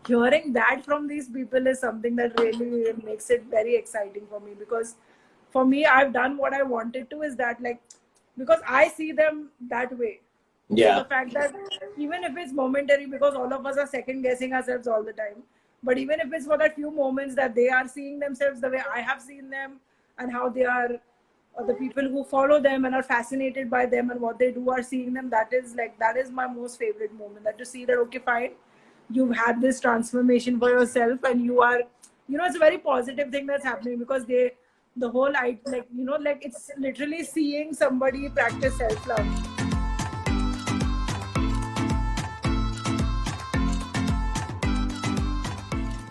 hearing that from these people is something that really makes it very exciting for me, because for me, I've done what I wanted to, is that like, because I see them that way. So Yeah. the fact that even if it's momentary, because all of us are second guessing ourselves all the time, but even if it's for that few moments that they are seeing themselves the way I have seen them, and how they are, the people who follow them and are fascinated by them and what they do are seeing them, that is like, that is my most favorite moment. That to see that, okay, fine, you've had this transformation for yourself, and you are, it's a very positive thing that's happening, because the whole, like, like, it's literally seeing somebody practice self-love.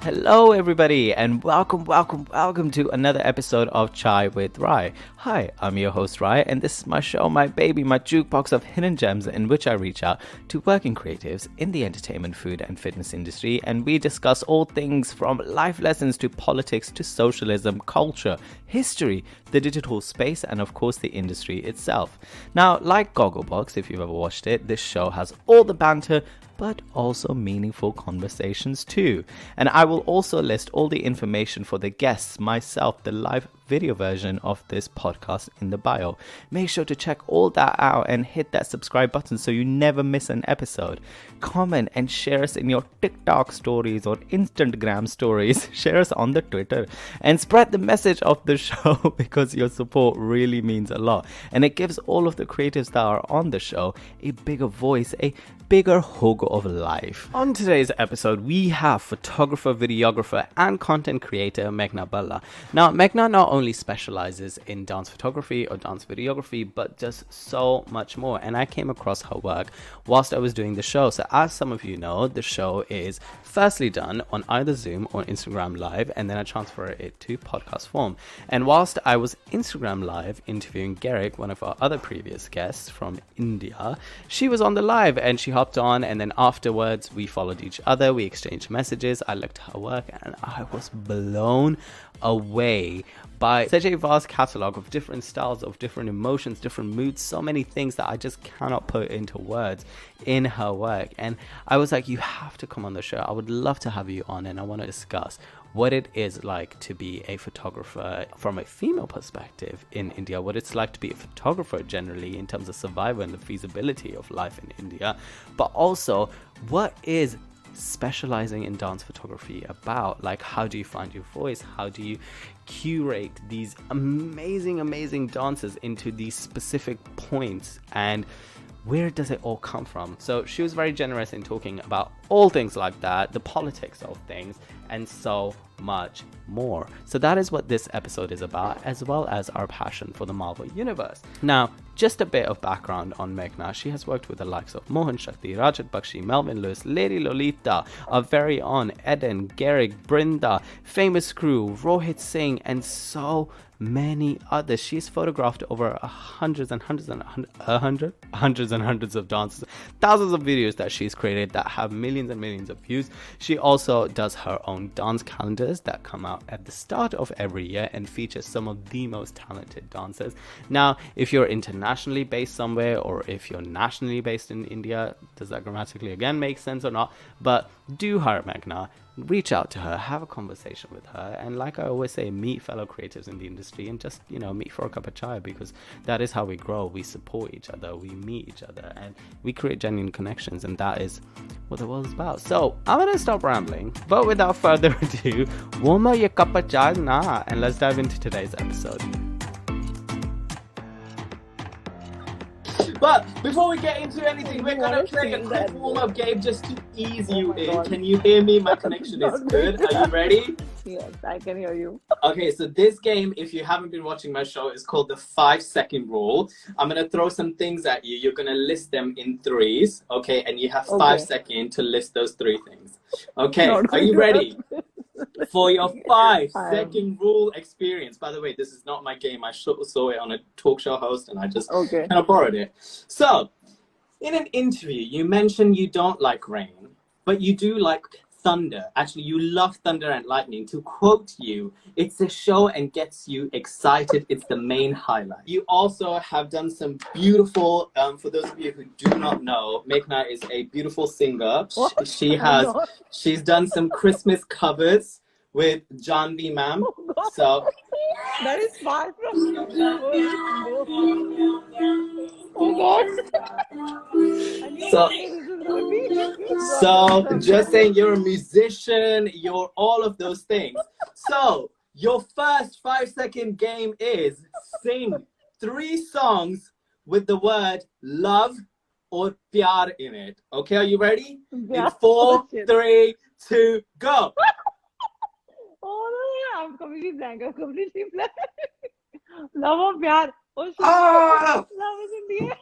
Hello, everybody, and welcome to another episode of Chai with Rai. Hi, I'm your host Rai, and this is my show, my baby, my jukebox of hidden gems, in which I reach out to working creatives in the entertainment, food, and fitness industry, and we discuss all things from life lessons to politics to socialism, culture, history, the digital space, and of course the industry itself. Now, like Gogglebox, if you've ever watched it, this show has all the banter, but also meaningful conversations too. And I will also list all the information for the guests, myself, the live video version of this podcast in the bio. Make sure to check all that out and hit that subscribe button so you never miss an episode. Comment and share us in your TikTok stories or Instagram stories. Share us on the Twitter and spread the message of the show because your support really means a lot. And it gives all of the creatives that are on the show a bigger voice, a bigger hug of life. On today's episode, we have photographer, videographer, and content creator Meghna Bhalla. Now, Meghna not only specializes in dance photography or dance videography, but does so much more. And I came across her work whilst I was doing the show. So as some of you know, the show is firstly done on either Zoom or Instagram Live, and then I transfer it to podcast form. And whilst I was Instagram Live interviewing Gairik, one of our other previous guests from India, she was on the live and she hopped on, and then afterwards we followed each other, we exchanged messages, I looked at her work, and I was blown away by such a vast catalog of different styles, of different emotions, different moods, so many things that I just cannot put into words in her work. And I was like, you have to come on the show. I would love to have you on, and I want to discuss what it is like to be a photographer from a female perspective in India, what it's like to be a photographer generally in terms of survival and the feasibility of life in India, but also what is specializing in dance photography about. Like, how do you find your voice? How do you curate these amazing dancers into these specific points, and where does it all come from? So she was very generous in talking about all things like that, the politics of things, and so much more. So that is what this episode is about, as well as our passion for the Marvel universe. Now, just a bit of background on Meghna. She has worked with the likes of Mohan Shakti, Rajat BAkshi, Melvin Louis, Lady Lolita, our very own Eden, Gairik, Brinda, Famous Crew, Rohit Singh, and so many others. She's photographed over hundreds of dances, thousands of videos that she's created that have millions and millions of views. She also does her own dance calendars that come out at the start of every year and feature some of the most talented dancers. Now, if you're internationally based somewhere, or if you're nationally based in India, does that grammatically again make sense or not? But do hire Meghna, reach out to her, have a conversation with her, and like I always say, meet fellow creatives in the industry and just, meet for a cup of chai, because that is how we grow. We support each other, we meet each other, and we create genuine connections, and that is what the world is about. So I'm gonna stop rambling, but without further ado, warm up your cup of chai now, and let's dive into today's episode. But before we get into anything, we're going to play a quick warm-up game just to ease you in. Can you hear me? My connection is good. Are you ready? Yes, I can hear you. Okay, so this game, if you haven't been watching my show, is called the 5-second rule. I'm going to throw some things at you. You're going to list them in threes, okay? And you have 5 seconds to list those 3 things. Okay, are you ready? For your 5-second rule experience. By the way, this is not my game. I saw it on a talk show host, and I just kind of borrowed it. So, in an interview, you mentioned you don't like rain, but you do like thunder. Actually, you love thunder and lightning. To quote you, it's a show and gets you excited. It's the main highlight. You also have done some beautiful, for those of you who do not know, Meghna is a beautiful singer. She's done some Christmas covers with Jhanavi ma'am. Oh, so that is far from you. Oh God. So, just saying, you're a musician, you're all of those things. So, your first 5-second game is sing 3 songs with the word love or pyar in it. Okay, are you ready? In 4, 3, 2, go. Oh no, I'm completely blank. Love or pyar. Oh shit. Love is in the air.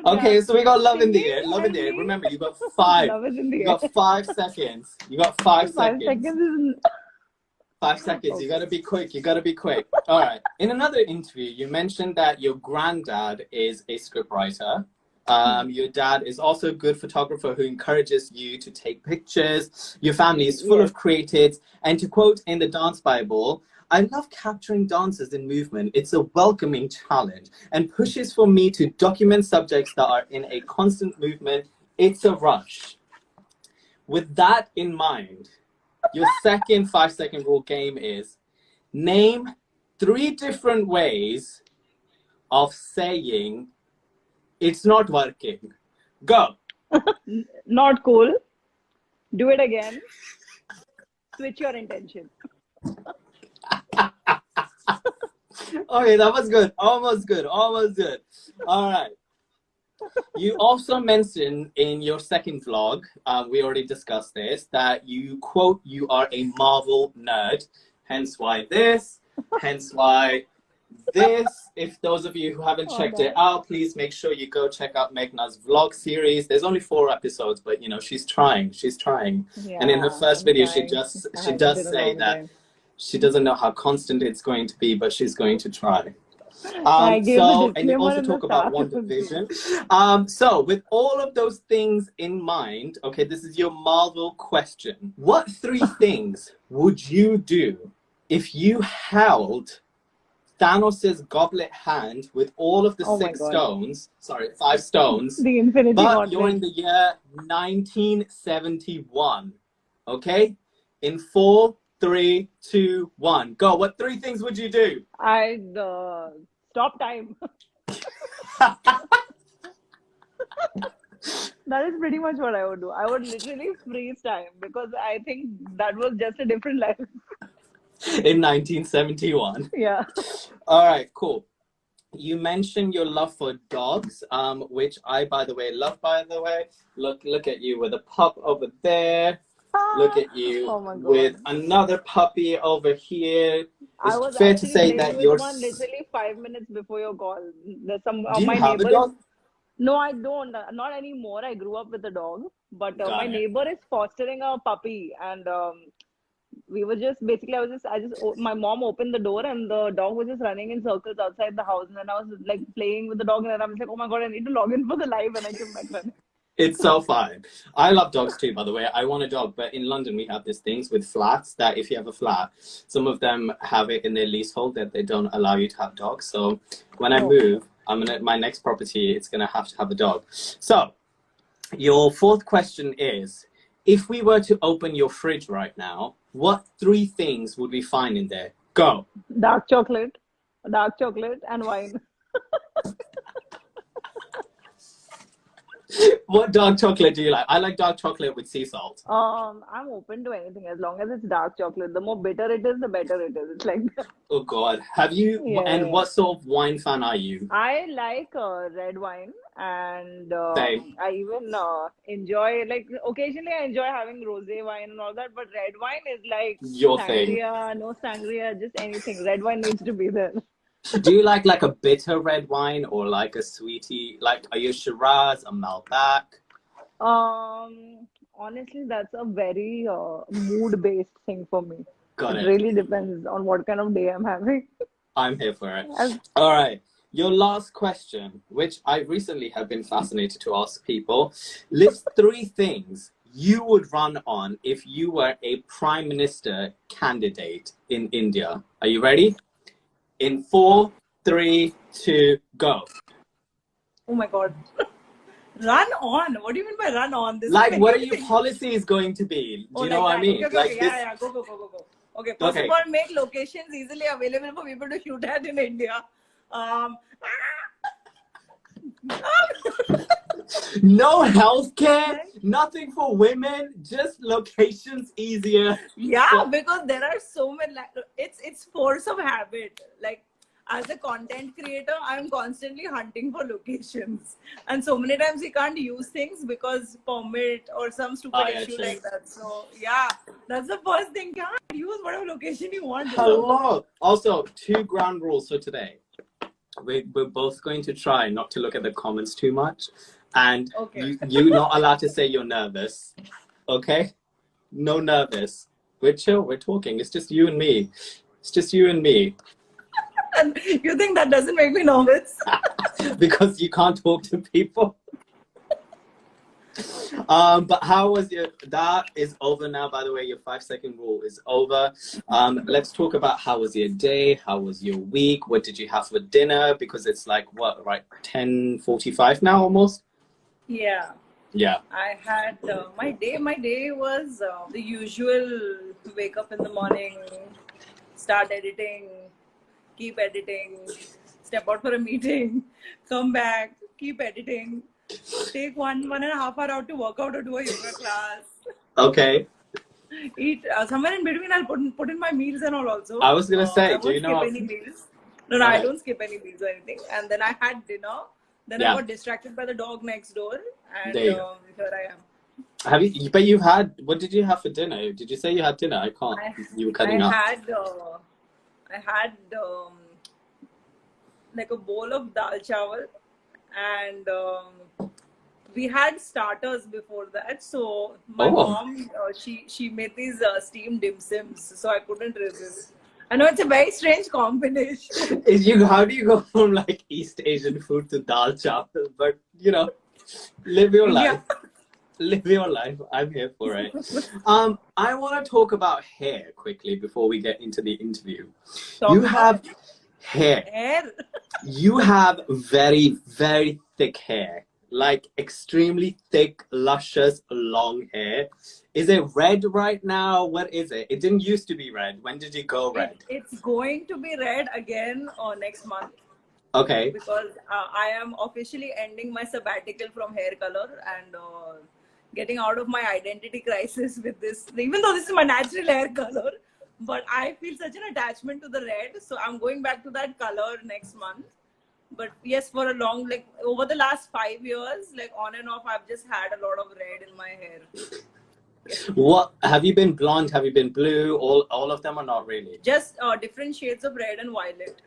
Okay, so we got love in the air. Love in the air. Remember, you got 5. Love is in the You air. got 5 seconds. You got 5 seconds. 5 seconds is... 5 seconds. You gotta be quick. You gotta be quick. All right. In another interview, you mentioned that your granddad is a scriptwriter. Your dad is also a good photographer who encourages you to take pictures. Your family is full of creatives. And to quote in the Dance Bible, I love capturing dancers in movement. It's a welcoming challenge and pushes for me to document subjects that are in a constant movement. It's a rush. With that in mind, your second 5-second rule game is name 3 different ways of saying it's not working. Go. Not cool. Do it again. Switch your intention. Okay, that was good. Almost good. Almost good. All right. You also mentioned in your second vlog, we already discussed this, that you quote, you are a Marvel nerd. Hence why this, hence why this. If those of you who haven't checked it out, please make sure you go check out Meghna's vlog series. There's only 4 episodes, but you know, she's trying. She's trying. Yeah, and in her first video, she does say that time. she doesn't know how constant it's going to be, but she's going to try. And you also talk about WandaVision. So with all of those things in mind, okay, this is your Marvel question. What 3 things would you do if you held Thanos' goblet hand with all of the 5 stones, the Infinity but Gauntlet. you're in the year 1971, okay? In 4, 3, 2, 1, go. What 3 things would you do? I'd stop time. That is pretty much what I would do. I would literally freeze time because I think that was just a different life. In 1971. Yeah. All right, cool. You mentioned your love for dogs, which I, by the way, love, by the way. Look at you with a pup over there. Look at you with another puppy over here. I was fair to say that you're one literally 5 minutes before your call. There's some Do you have a dog? No, I don't. Not anymore. I grew up with a dog, but my neighbor is fostering a puppy, and we were just basically my mom opened the door and the dog was just running in circles outside the house, and then I was like playing with the dog, and I was like, oh my God, I need to log in for the live, and I came back running. It's so fun. I love dogs too, by the way. I want a dog, but in London we have these things with flats that if you have a flat, some of them have it in their leasehold that they don't allow you to have dogs. So when I move, my next property, it's gonna have to have a dog. So your 4th question is, if we were to open your fridge right now, what 3 things would we find in there? Go. Dark chocolate and wine. What dark chocolate do you like? I like dark chocolate with sea salt. I'm open to anything as long as it's dark chocolate. The more bitter it is, the better it is. It's like Oh God, have you? And what sort of wine fan are you? I like red wine, and Same. I even enjoy, like, occasionally I enjoy having rosé wine and all that. But red wine is like Your sangria, thing. no sangria, just anything. Red wine needs to be there. Do you like a bitter red wine or like a sweetie? Like, are you a Shiraz, a Malbec? Honestly, that's a very mood-based thing for me. Got it. It really depends on what kind of day I'm having. I'm here for it. All right. Your last question, which I recently have been fascinated to ask people, list 3 things you would run on if you were a prime minister candidate in India. Are you ready? In 4, 3, 2, go. Oh my God. Run on? What do you mean by run on? This Like, what are your policies going to be? Do you know what I mean? Okay, like this... yeah. Go. Okay, first of all, make locations easily available for people to shoot at in India. No healthcare, nothing for women, just locations easier. Yeah, because there are so many. It's force of habit. Like, as a content creator, I'm constantly hunting for locations, and so many times we can't use things because permit or some stupid issue like that. So yeah, that's the first thing. Can't use whatever location you want. Hello. Also, 2 ground rules for today. We're both going to try not to look at the comments too much, and you're not allowed to say you're nervous. Okay? No nervous. We're chill. We're talking. It's just you and me. It's just you and me. And you think that doesn't make me nervous? Because you can't talk to people. But how was that is over now, by the way. Your 5-second rule is over. Let's talk about how was your day, how was your week, what did you have for dinner, because it's like what, right, 10:45 now almost. Yeah I had my day was the usual. Wake up in the morning, start editing, keep editing, step out for a meeting, come back, keep editing, take 1.5 hour out to work out or do a yoga class. Okay. Eat somewhere in between. I'll put in my meals and all also. I was gonna say, do you know? Skip any meals? No, I don't skip any meals or anything. And then I had dinner. Then I got distracted by the dog next door, and here I am. Have you? But you've had. What did you have for dinner? Did you say you had dinner? I can't. You were cutting up. I had like a bowl of dal chawal, and we had starters before that. So my mom, she made these steamed dim sims, so I couldn't resist. I know it's a very strange combination. How do you go from like East Asian food to dal chawal? But you know, live your life. Live your life. I'm here for it. I want to talk about hair quickly before we get into the interview. You have hair. You have very, very thick hair. Like extremely thick, luscious, long hair. Is it red right now? What is it? It didn't used to be red. When did you go red? It's going to be red again next month. Okay. Because I am officially ending my sabbatical from hair color and getting out of my identity crisis with this. Even though this is my natural hair color, but I feel such an attachment to the red. So I'm going back to that color next month. But yes, for a long, like over the last 5 years, like on and off, I've just had a lot of red in my hair. What have you been blonde? Have you been blue? All of them, or not really? Just different shades of red and violet.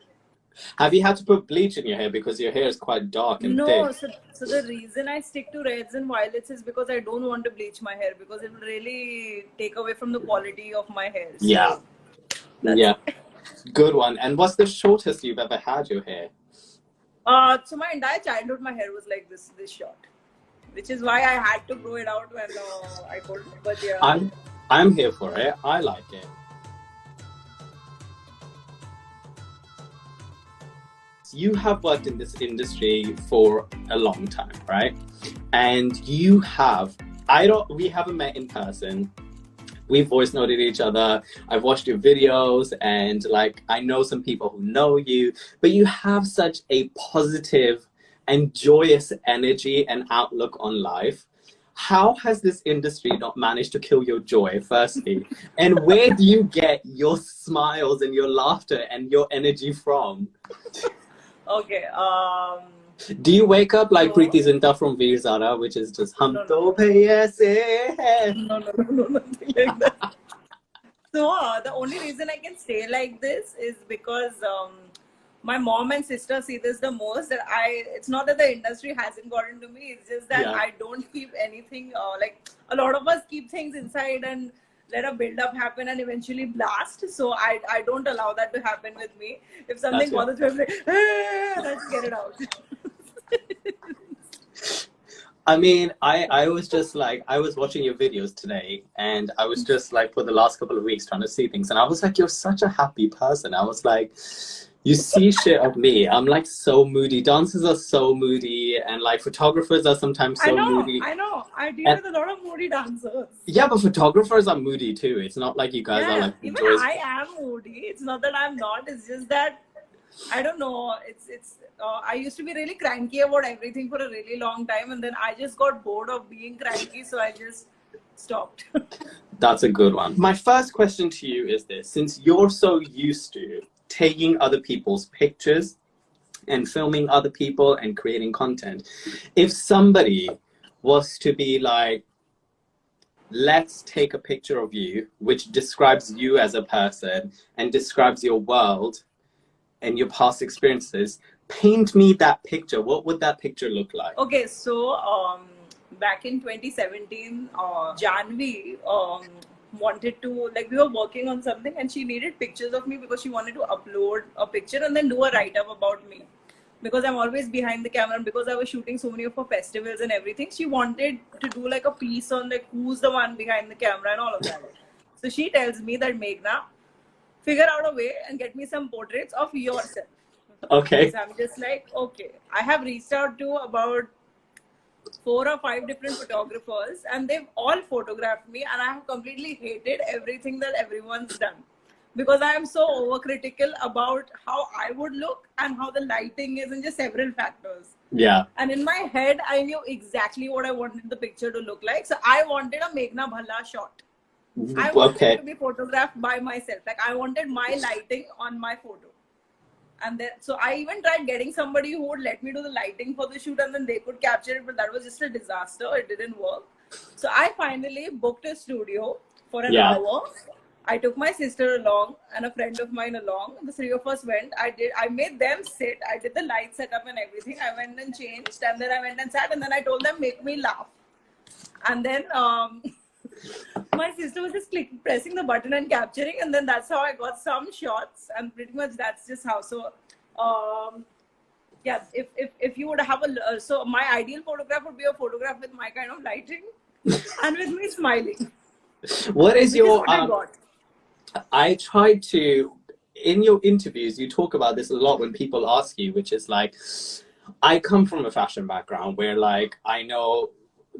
Have you had to put bleach in your hair because your hair is quite dark and thick? So the reason I stick to reds and violets is because I don't want to bleach my hair because it will really take away from the quality of my hair. So yeah. Good one. And what's the shortest you've ever had your hair? So my entire childhood, my hair was like this short, which is why I had to grow it out when I couldn't. But yeah, I'm here for it. I like it. You have worked in this industry for a long time, right? And you have, we haven't met in person. We've voice noted each other. I've watched your videos and like, I know some people who know you, but you have such a positive and joyous energy and outlook on life. How has this industry not managed to kill your joy, firstly? And where do you get your smiles and your laughter and your energy from? Okay. Do you wake up like Preeti Zinta from Veer Zara, which is just hum to bhaiya se hai? No, nothing like that. So the only reason I can stay like this is because my mom and sister see this the most. That it's not that the industry hasn't gotten to me. It's just that I don't keep anything. Like a lot of us keep things inside and let a build up happen and eventually blast. So I don't allow that to happen with me. If something bothers me, I'm like, let's get it out. I mean, I was just like, I was watching your videos today, and I was just like, for the last couple of weeks trying to see things, and I was like, you're such a happy person. I was like, you see shit of me. I'm like so moody. Dancers are so moody, and like photographers are sometimes so moody. I know. I deal with a lot of moody dancers. Yeah, but photographers are moody too. It's not like you guys are like. Even I am moody. It's not that I'm not. It's just that I don't know. I used to be really cranky about everything for a really long time, and then I just got bored of being cranky, so I just stopped. That's a good one. My first question to you is this: since you're so used to taking other people's pictures and filming other people and creating content, if somebody was to be like, let's take a picture of you which describes you as a person and describes your world and your past experiences, paint me that picture, what would that picture look like? Okay, so back in 2017, Jhanavi wanted to, like, we were working on something and she needed pictures of me because she wanted to upload a picture and then do a write-up about me. Because I'm always behind the camera and because I was shooting so many of her festivals and everything, she wanted to do like a piece on like who's the one behind the camera and all of that. So she tells me that, Meghna, figure out a way and get me some portraits of yourself. Okay. So I'm just like, okay. I have reached out to about 4 or 5 different photographers and they've all photographed me, and I have completely hated everything that everyone's done because I am so overcritical about how I would look and how the lighting is and just several factors. Yeah. And in my head, I knew exactly what I wanted the picture to look like. So I wanted a Meghna Bhalla shot. I wanted to be photographed by myself. Like, I wanted my lighting on my photo. And then, so I even tried getting somebody who would let me do the lighting for the shoot and then they could capture it, but that was just a disaster. It didn't work. So I finally booked a studio for an hour. I took my sister along and a friend of mine along. The 3 of us went. I made them sit. I did the light setup and everything. I went and changed, and then I went and sat, and then I told them, make me laugh. And then my sister was just pressing the button and capturing, and then that's how I got some shots, and pretty much that's just how. So yeah, if you would have so my ideal photograph would be a photograph with my kind of lighting and with me smiling. What is your I try to, in your interviews, you talk about this a lot when people ask you, which is like, I come from a fashion background where like I know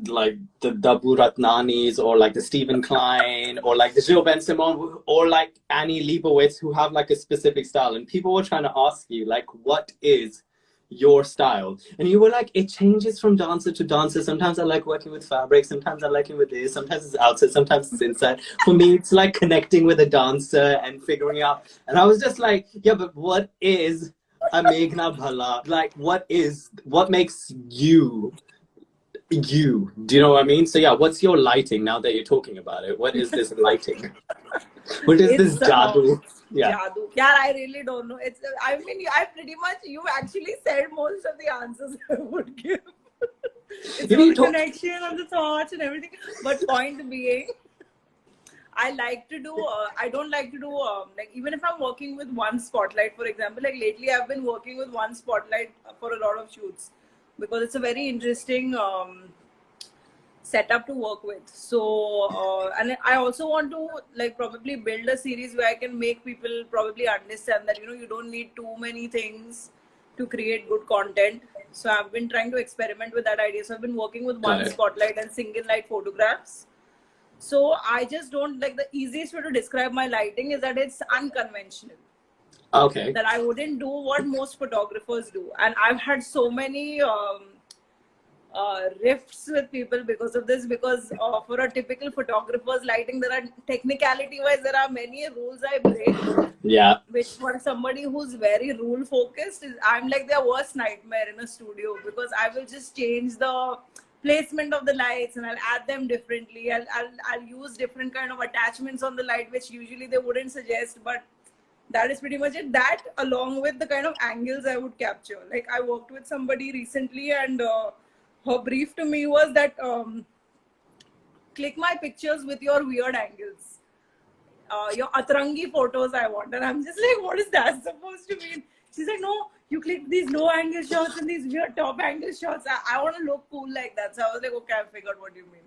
like the Dabu Ratnanis or like the Stephen Klein or like the Gilles Ben Simon or like Annie Leibovitz who have like a specific style, and people were trying to ask you like, what is your style? And you were like, it changes from dancer to dancer. Sometimes I like working with fabric, sometimes I like it with this, sometimes it's outside, sometimes it's inside. For me, it's like connecting with a dancer and figuring out. And I was just like, yeah, but what is a Meghna Bhalla? Like, what makes you? Do you know what I mean? So yeah, what's your lighting now that you're talking about it? What is this lighting? What is this jadoo? Jadoo. Yeah, I really don't know. It's, I mean, I pretty much, you actually said most of the answers I would give. It's all the connection and the thoughts and everything. But point being, I like to do, I don't like to do, like, even if I'm working with one spotlight, for example, like lately I've been working with one spotlight for a lot of shoots because it's a very interesting setup to work with. So and I also want to like probably build a series where I can make people probably understand that, you know, you don't need too many things to create good content. So I've been trying to experiment with that idea. So I've been working with one spotlight and single light photographs. So I just don't, like, the easiest way to describe my lighting is that it's unconventional. Okay. That I wouldn't do what most photographers do. And I've had so many rifts with people because of this, because for a typical photographer's lighting, there are technicality wise, there are many rules I break. Yeah. Which for somebody who's very rule focused, I'm like their worst nightmare in a studio, because I will just change the placement of the lights and I'll add them differently. I'll use different kind of attachments on the light, which usually they wouldn't suggest, but that is pretty much it. That along with the kind of angles I would capture. Like, I worked with somebody recently and her brief to me was that click my pictures with your weird angles. Your atrangi photos I want. And I'm just like, what is that supposed to mean? She's like, no, you click these low angle shots and these weird top angle shots. I want to look cool like that. So I was like, okay, I figured what you mean.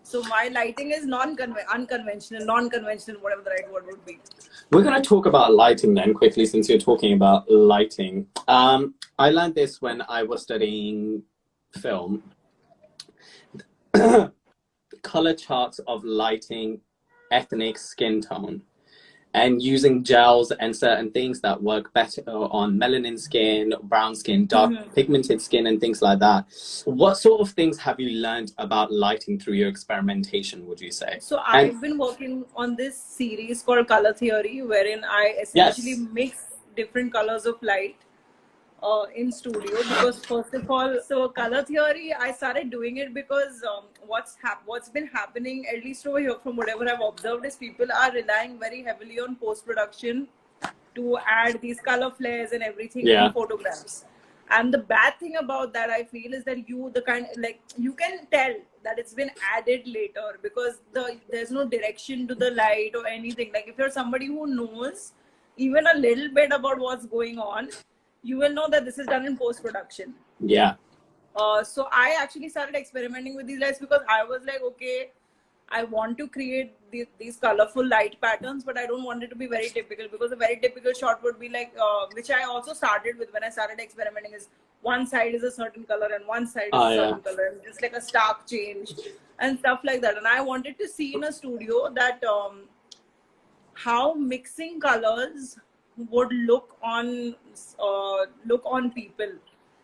So my lighting is unconventional, non-conventional, whatever the right word would be. We're going to talk about lighting then quickly, since you're talking about lighting. I learned this when I was studying film. Color charts of lighting, ethnic skin tone, and using gels and certain things that work better on melanin skin, brown skin, dark pigmented skin, and things like that. What sort of things have you learned about lighting through your experimentation, would you say? So I've been working on this series called Color Theory, wherein I essentially mix different colors of light in studio. Because first of all, so Color Theory, I started doing it because what's been happening, at least over here from whatever I've observed, is people are relying very heavily on post-production to add these color flares and everything in photographs. And the bad thing about that, I feel, is that you can tell that it's been added later, because there's no direction to the light or anything. Like if you're somebody who knows even a little bit about what's going on, you will know that this is done in post-production. Yeah. So I actually started experimenting with these lights because I was like, okay, I want to create these colorful light patterns, but I don't want it to be very typical, because a very typical shot would be like, which I also started with when I started experimenting, is one side is a certain color and one side is a certain color, and just like a stark change and stuff like that. And I wanted to see in a studio that how mixing colors would look on people.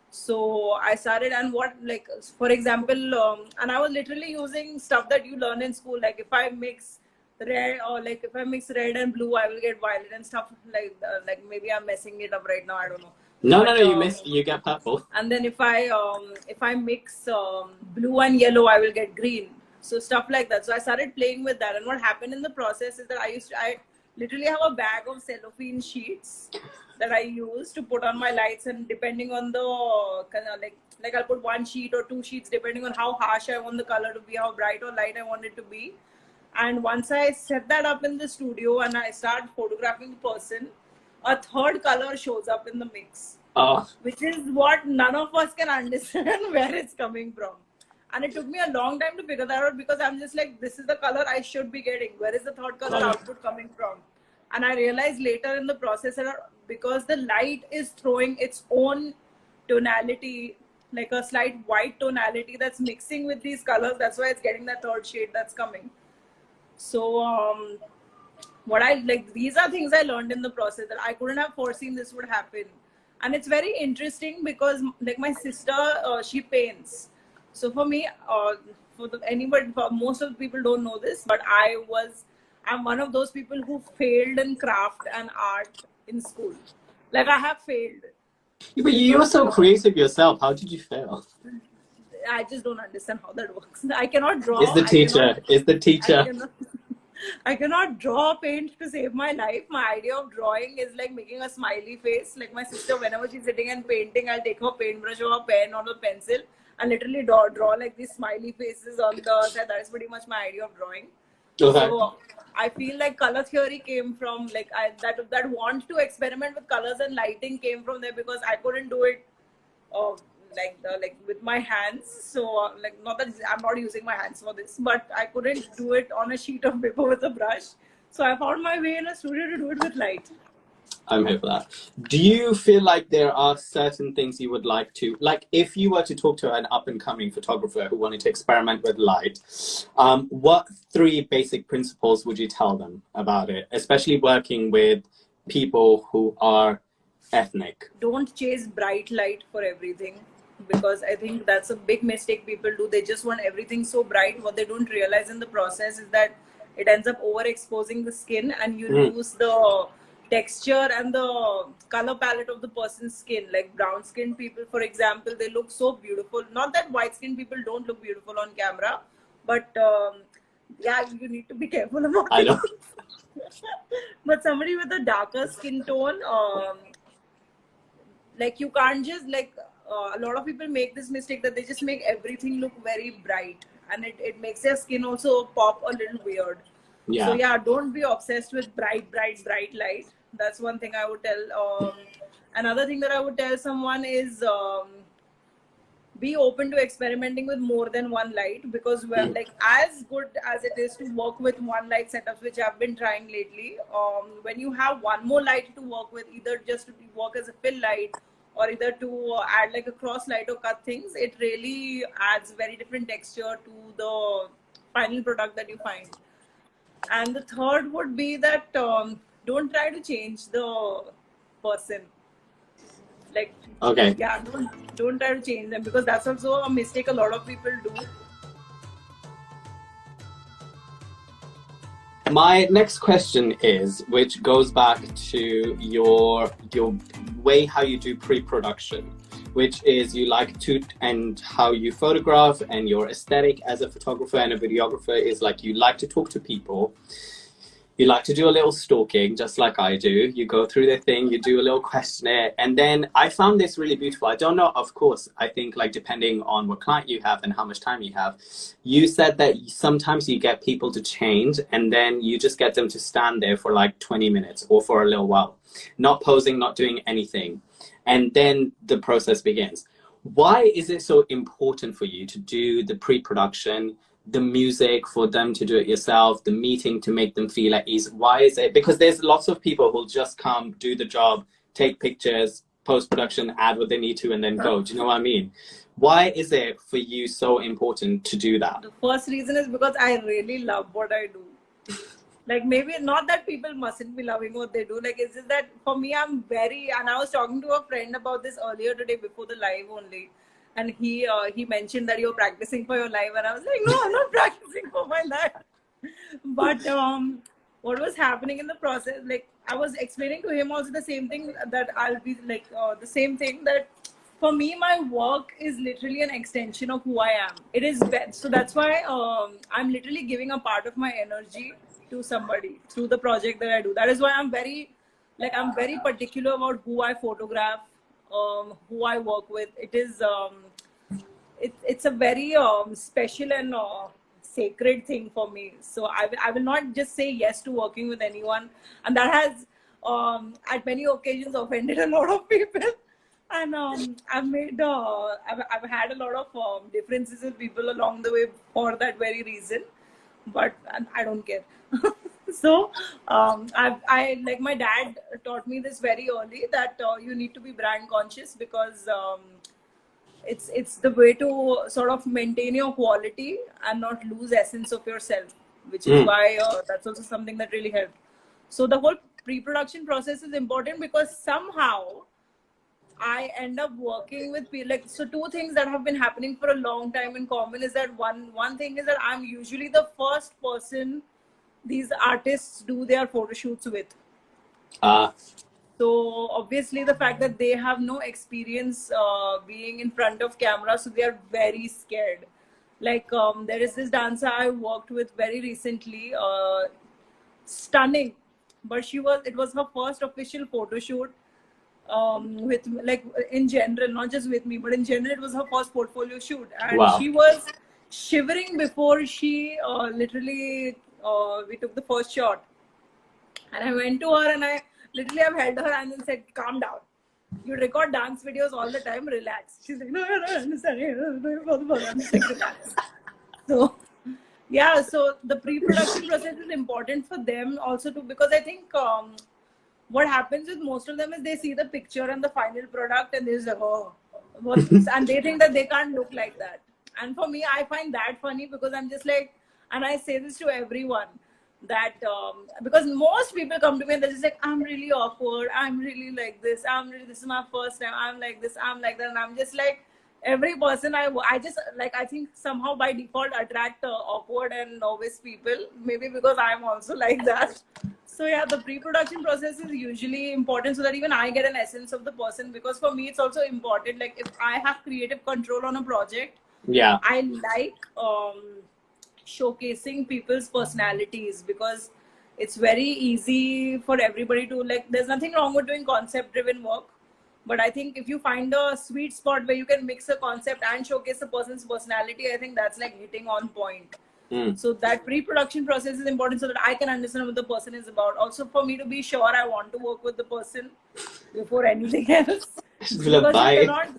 So I started, and for example, and I was literally using stuff that you learn in school. Like if I mix red, or like if I mix red and blue, I will get violet and stuff like maybe I'm messing it up right now, I don't know. No, you get purple. And then if I mix blue and yellow, I will get green. So stuff like that. So I started playing with that, and what happened in the process is that I literally have a bag of cellophane sheets that I use to put on my lights, and depending on the like I'll put one sheet or two sheets depending on how harsh I want the color to be, how bright or light I want it to be. And once I set that up in the studio and I start photographing the person, a third color shows up in the mix, which is what none of us can understand where it's coming from. And it took me a long time to figure that out, because I'm just like, this is the color I should be getting. Where is the third color output coming from? And I realized later in the process that because the light is throwing its own tonality, like a slight white tonality that's mixing with these colors, that's why it's getting that third shade that's coming. So these are things I learned in the process that I couldn't have foreseen this would happen. And it's very interesting because like my sister, she paints. So for me, most of the people don't know this, but I'm one of those people who failed in craft and art in school. Like I have failed. But you were so creative yourself. How did you fail? I just don't understand how that works. I cannot draw. It's the teacher. I cannot draw paint to save my life. My idea of drawing is like making a smiley face. Like my sister, whenever she's sitting and painting, I'll take her paintbrush or a pen or a pencil and literally draw like these smiley faces on the side. That is pretty much my idea of drawing. Okay. So I feel like color theory came from like that want to experiment with colors and lighting came from there, because I couldn't do it with my hands. So not that I'm not using my hands for this, but I couldn't do it on a sheet of paper with a brush. So I found my way in a studio to do it with light. I'm here for that. Do you feel like there are certain things you would like to, like if you were to talk to an up-and-coming photographer who wanted to experiment with light, what 3 basic principles would you tell them about it, especially working with people who are ethnic? Don't chase bright light for everything, because I think that's a big mistake people do. They just want everything so bright. What they don't realize in the process is that it ends up overexposing the skin, and you lose the texture and the color palette of the person's skin. Like brown skinned people, for example, they look so beautiful. Not that white skinned people don't look beautiful on camera, but yeah, you need to be careful about I know. But somebody with a darker skin tone, like you can't just a lot of people make this mistake that they just make everything look very bright, and it makes your skin also pop a little weird. Yeah. So yeah, don't be obsessed with bright light. That's one thing I would tell. Another thing that I would tell someone is be open to experimenting with more than one light, because we're like, as good as it is to work with one light setups, which I've been trying lately, when you have one more light to work with, either just to work as a fill light or either to add like a cross light or cut things, it really adds very different texture to the final product that you find. And the third would be that don't try to change the person. Like, okay, yeah, don't try to change them, because that's also a mistake a lot of people do. my next question is, which goes back to your way how you do pre-production, which is you like to, and how you photograph, and your aesthetic as a photographer and a videographer is like, you like to talk to people. You like to do a little stalking, just like I do. You go through the thing, you do a little questionnaire. And then I found this really beautiful. I don't know, of course, I think like depending on what client you have and how much time you have, you said that sometimes you get people to change and then you just get them to stand there for like 20 minutes or for a little while, not posing, not doing anything. And then the process begins. Why is it so important for you to do the pre-production, the music for them to do it yourself, the meeting to make them feel at ease? Why is it? Because there's lots of people who'll just come, do the job, take pictures, post-production, add what they need to, and then go. Do you know what I mean? Why is it for you so important to do that? The first reason is because I really love what I do. Like, maybe not that people mustn't be loving what they do. Like, it's just that for me, and I was talking to a friend about this earlier today before the live only. And he mentioned that you're practicing for your life. And I was like, no, I'm not practicing for my life. But what was happening in the process, like, I was explaining to him also the same thing, that I'll be like, the same thing, that for me, my work is literally an extension of who I am. It is best. So that's why I'm literally giving a part of my energy to somebody through the project that I do. That is why I'm very particular about who I photograph, who I work with. It is it's a very special and sacred thing for me. So I will not just say yes to working with anyone, and that has at many occasions offended a lot of people. And I've had a lot of differences with people along the way for that very reason, but I don't care. So I like, my dad taught me this very early, that you need to be brand conscious, because it's the way to sort of maintain your quality and not lose essence of yourself, which is why that's also something that really helped. So the whole pre-production process is important, because somehow I end up working with people. Like, so two things that have been happening for a long time in common is that one thing is that I'm usually the first person these artists do their photo shoots with. So obviously the fact that they have no experience being in front of camera, so they are very scared. Like, there is this dancer I worked with very recently, stunning, but it was her first official photo shoot with, like, in general, not just with me, but in general, it was her first portfolio shoot. And she was shivering before she literally, we took the first shot. And I went to her and I literally have held her hand and said, calm down. You record dance videos all the time, relax. She's like, no, I don't understand. I'm just like, relax. So, yeah, so the pre-production process is important for them also too, because I think what happens with most of them is they see the picture and the final product and they're like, oh, what's this? And they think that they can't look like that. And for me, I find that funny, because I'm just like, and I say this to everyone, that because most people come to me and they're just like, I'm really awkward, I'm really like this, this is my first time, I'm like this, I'm like that. And I'm just like, every person I just like, I think somehow by default attract awkward and novice people, maybe because I'm also like that. So yeah, the pre-production process is usually important, so that even I get an essence of the person, because for me it's also important, like, if I have creative control on a project, I like showcasing people's personalities, because it's very easy for everybody to, like, there's nothing wrong with doing concept driven work, But I think if you find a sweet spot where you can mix a concept and showcase a person's personality, I think that's like hitting on point. So that pre-production process is important so that I can understand what the person is about. Also, for me to be sure I want to work with the person before anything else. Because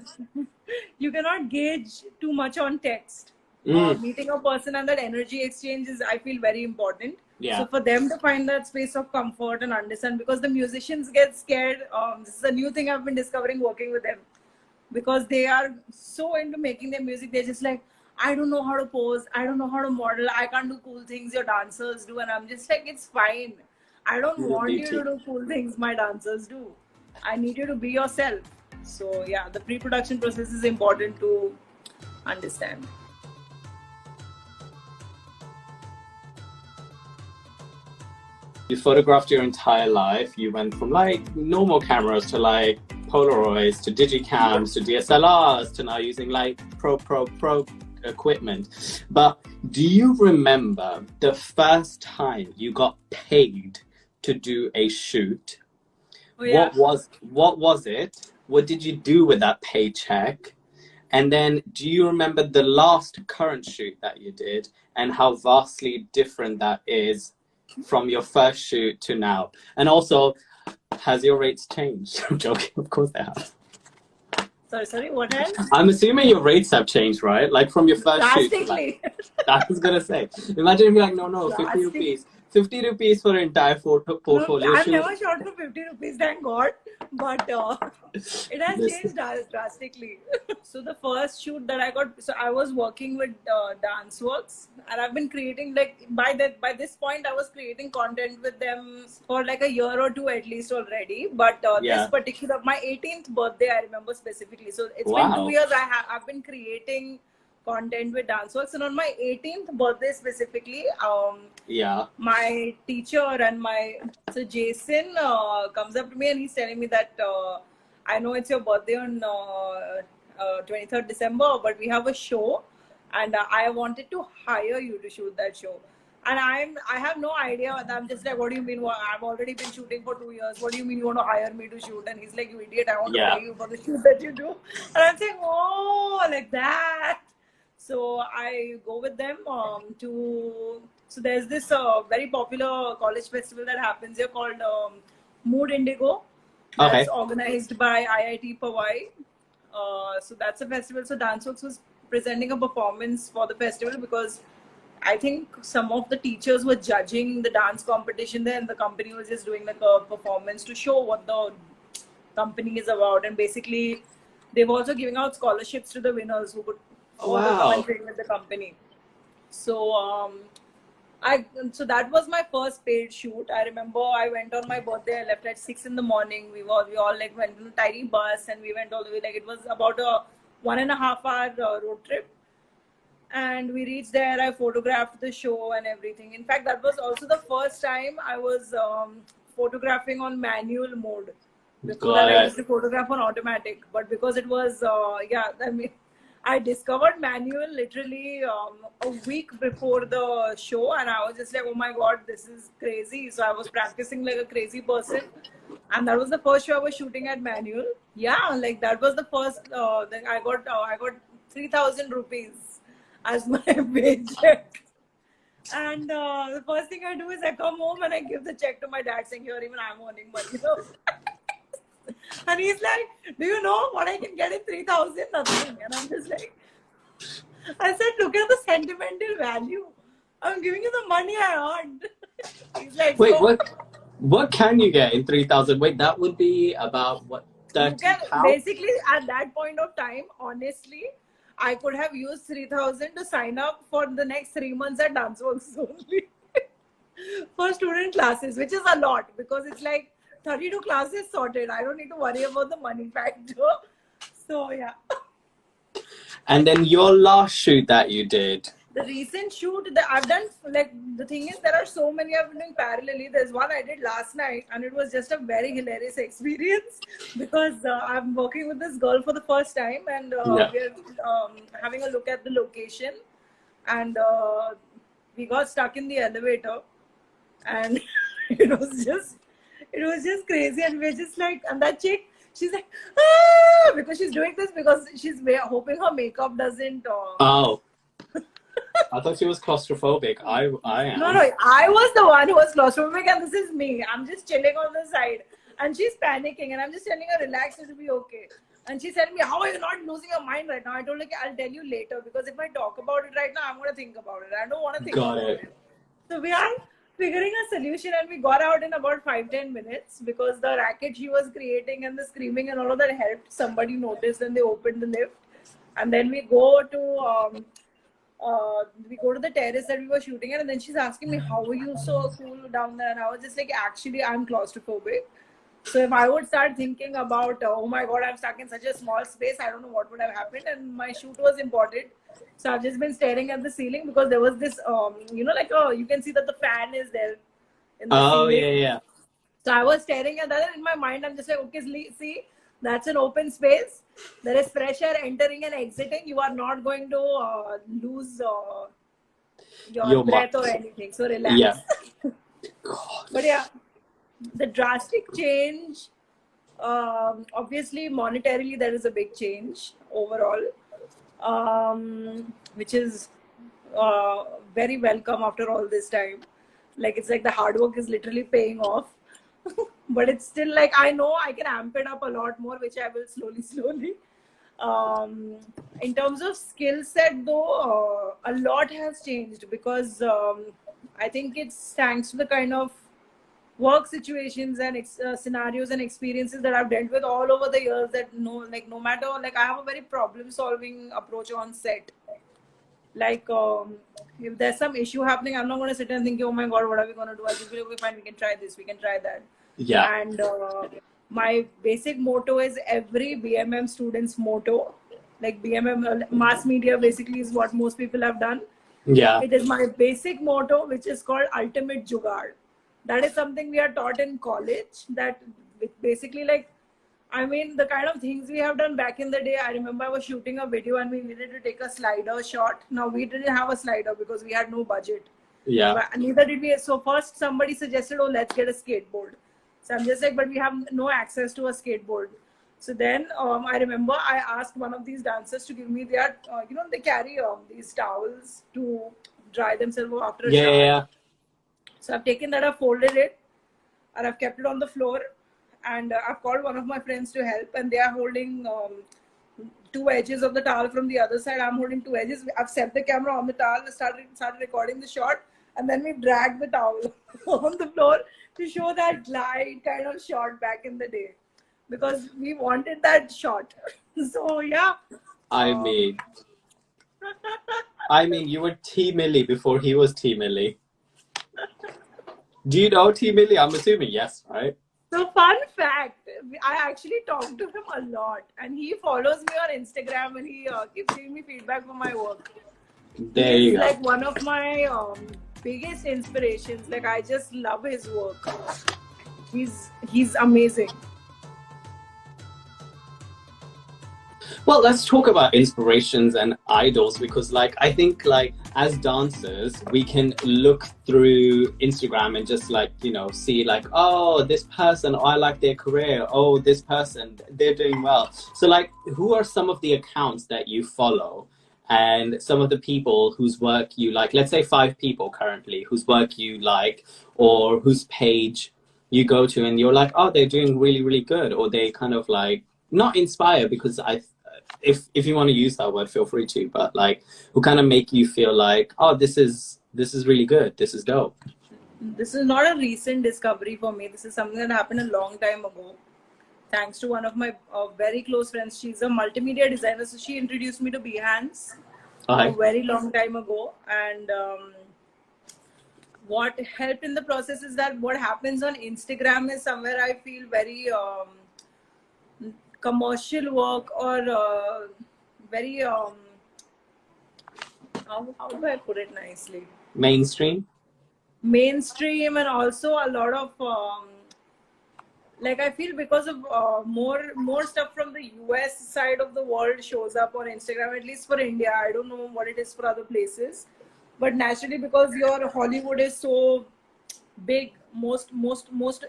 you cannot gauge too much on text. Meeting a person and that energy exchange is, I feel, very important. Yeah. So for them to find that space of comfort and understand, because the musicians get scared. This is a new thing I've been discovering working with them, because they are so into making their music. They're just like, I don't know how to pose, I don't know how to model, I can't do cool things your dancers do. And I'm just like, it's fine. I don't want you to do cool things my dancers do. I need you to be yourself. So yeah, the pre-production process is important to understand. You photographed your entire life. You went from like normal cameras to like Polaroids to digicams to DSLRs to now using like pro equipment. But do you remember the first time you got paid to do a shoot? Oh, yeah. What was it? What did you do with that paycheck? And then do you remember the last current shoot that you did and how vastly different that is from your first shoot to now? And also, has your rates changed? I'm joking, of course they have. Sorry, what else? I'm assuming your rates have changed, right? Like from your first shoot. Drastically. I was gonna say. Imagine if you're like, no, 50 rupees. 50 rupees for an entire portfolio I've shoot. never shot for 50 rupees, thank God. But it has changed drastically. So the first shoot that I got, so I was working with Danceworks, and I've been creating, like, by this point I was creating content with them for like a year or two at least already. But this particular, my 18th birthday, I remember specifically. So it's been 2 years I've been creating content with Danceworks, and on my 18th birthday specifically, my teacher and so Jason comes up to me and he's telling me that I know it's your birthday on 23rd December, but we have a show and I wanted to hire you to shoot that show. And I have no idea. I'm just like, what do you mean? I've already been shooting for 2 years. What do you mean you want to hire me to shoot? And he's like, you idiot, I want to pay you for the shoot that you do. And I'm saying, oh, like that. So I go with them so there's this very popular college festival that happens here called Mood Indigo. That's organized by IIT Powai. So that's a festival. So Danceworks was presenting a performance for the festival because I think some of the teachers were judging the dance competition there, and the company was just doing like a performance to show what the company is about. And basically, they were also giving out scholarships to the winners who could come and train with the company. So so that was my first paid shoot. I remember I went on my birthday. I left at 6 in the morning. We all like went in a tiny bus and we went all the way. Like it was about a 1.5 hour road trip. And we reached there. I photographed the show and everything. In fact, that was also the first time I was photographing on manual mode. Before I used to photograph on automatic. But because it was, I discovered manual literally a week before the show, and I was just like, oh my God, this is crazy. So I was practicing like a crazy person. And that was the first show I was shooting at manual. Yeah, like that was the first thing I got 3,000 rupees as my paycheck. And the first thing I do is I come home and I give the check to my dad saying, here, even I'm earning money. You know? And he's like, do you know what I can get in 3,000? Nothing. And I'm just like, I said, look at the sentimental value. I'm giving you the money I earned. He's like, wait, what can you get in 3,000? Wait, that would be about what, 30 pounds? Basically, at that point of time, honestly, I could have used 3,000 to sign up for the next 3 months at Danceworks only for student classes, which is a lot because it's like 32 classes sorted. I don't need to worry about the money factor. So yeah. And then your last shoot that you did. The recent shoot that I've done, like the thing is there are so many I've been doing parallelly. There's one I did last night and it was just a very hilarious experience because I'm working with this girl for the first time and we're having a look at the location and we got stuck in the elevator and it was just crazy and we're just like, and that chick, she's like, because she's doing this because she's hoping her makeup doesn't. Oh. I thought she was claustrophobic. I am. No, I was the one who was claustrophobic, and this is me. I'm just chilling on the side, and she's panicking, and I'm just telling her, relax, it'll be okay. And she said me, how are you not losing your mind right now? I told her, I'll tell you later, because if I talk about it right now, I'm going to think about it. I don't want to think about it. So we are figuring a solution, and we got out in about 5-10 minutes because the racket she was creating and the screaming and all of that helped. Somebody noticed and they opened the lift. And then we go to the terrace that we were shooting at, and then she's asking me, how are you so cool down there? And I was just like, actually, I'm claustrophobic. So if I would start thinking about, oh my God, I'm stuck in such a small space, I don't know what would have happened. And my shoot was important. So I've just been staring at the ceiling because there was this, you can see that the fan is there in the ceiling. Yeah. So I was staring at that, and in my mind, I'm just like, okay, see, that's an open space. There is fresh air entering and exiting. You are not going to lose your breath or anything. So relax. Yeah. But yeah, the drastic change, obviously monetarily, there is a big change overall, which is very welcome after all this time. Like, it's like the hard work is literally paying off. But it's still like, I know I can amp it up a lot more, which I will slowly. In terms of skill set though, a lot has changed because I think it's thanks to the kind of work situations and scenarios and experiences that I've dealt with all over the years, that no matter, like, I have a very problem solving approach on set. Like, if there's some issue happening, I'm not going to sit and think, oh my God, what are we going to do? I'll just be like, okay, fine, we can try this, we can try that. Yeah. And my basic motto is every BMM student's motto. Like, BMM, mass media basically is what most people have done. Yeah. It is my basic motto, which is called ultimate jugaad. That is something we are taught in college, that basically, like, I mean, the kind of things we have done back in the day. I remember I was shooting a video and we needed to take a slider shot. Now, we didn't have a slider because we had no budget. Yeah. But neither did we. So first somebody suggested, oh, let's get a skateboard. So I'm just like, but we have no access to a skateboard. So then I remember I asked one of these dancers to give me their, they carry these towels to dry themselves after a shower. Yeah. So I've taken that, I've folded it, and I've kept it on the floor. And I've called one of my friends to help, and they are holding two edges of the towel from the other side. I'm holding two edges. I've set the camera on the towel, started recording the shot, and then we dragged the towel on the floor to show that glide kind of shot back in the day, because we wanted that shot. So yeah. I mean, you were T Millie before he was T Millie. Do you know T Millie? I'm assuming yes, right? So fun fact, I actually talk to him a lot, and he follows me on Instagram, and he keeps giving me feedback for my work. There you go. He's like one of my biggest inspirations. Like, I just love his work. He's amazing. Well, let's talk about inspirations and idols, because I think as dancers, we can look through Instagram and just see oh, this person, oh, I like their career. Oh, this person, they're doing well. So who are some of the accounts that you follow and some of the people whose work you like? Let's say 5 people currently whose work you like or whose page you go to and you're like, oh, they're doing really, really good. Or they kind of not inspire, because if you want to use that word, feel free to, but who kind of make you feel like, oh, this is really good, this is dope. This is not a recent discovery for me. This is something that happened a long time ago, thanks to one of my very close friends. She's a multimedia designer, so she introduced me to Behance a very long time ago. And what helped in the process is that what happens on Instagram is somewhere I feel very commercial work, or very how do I put it nicely? Mainstream, and also a lot of I feel because of more stuff from the US side of the world shows up on Instagram, at least for India. I don't know what it is for other places, but naturally, because your Hollywood is so big, most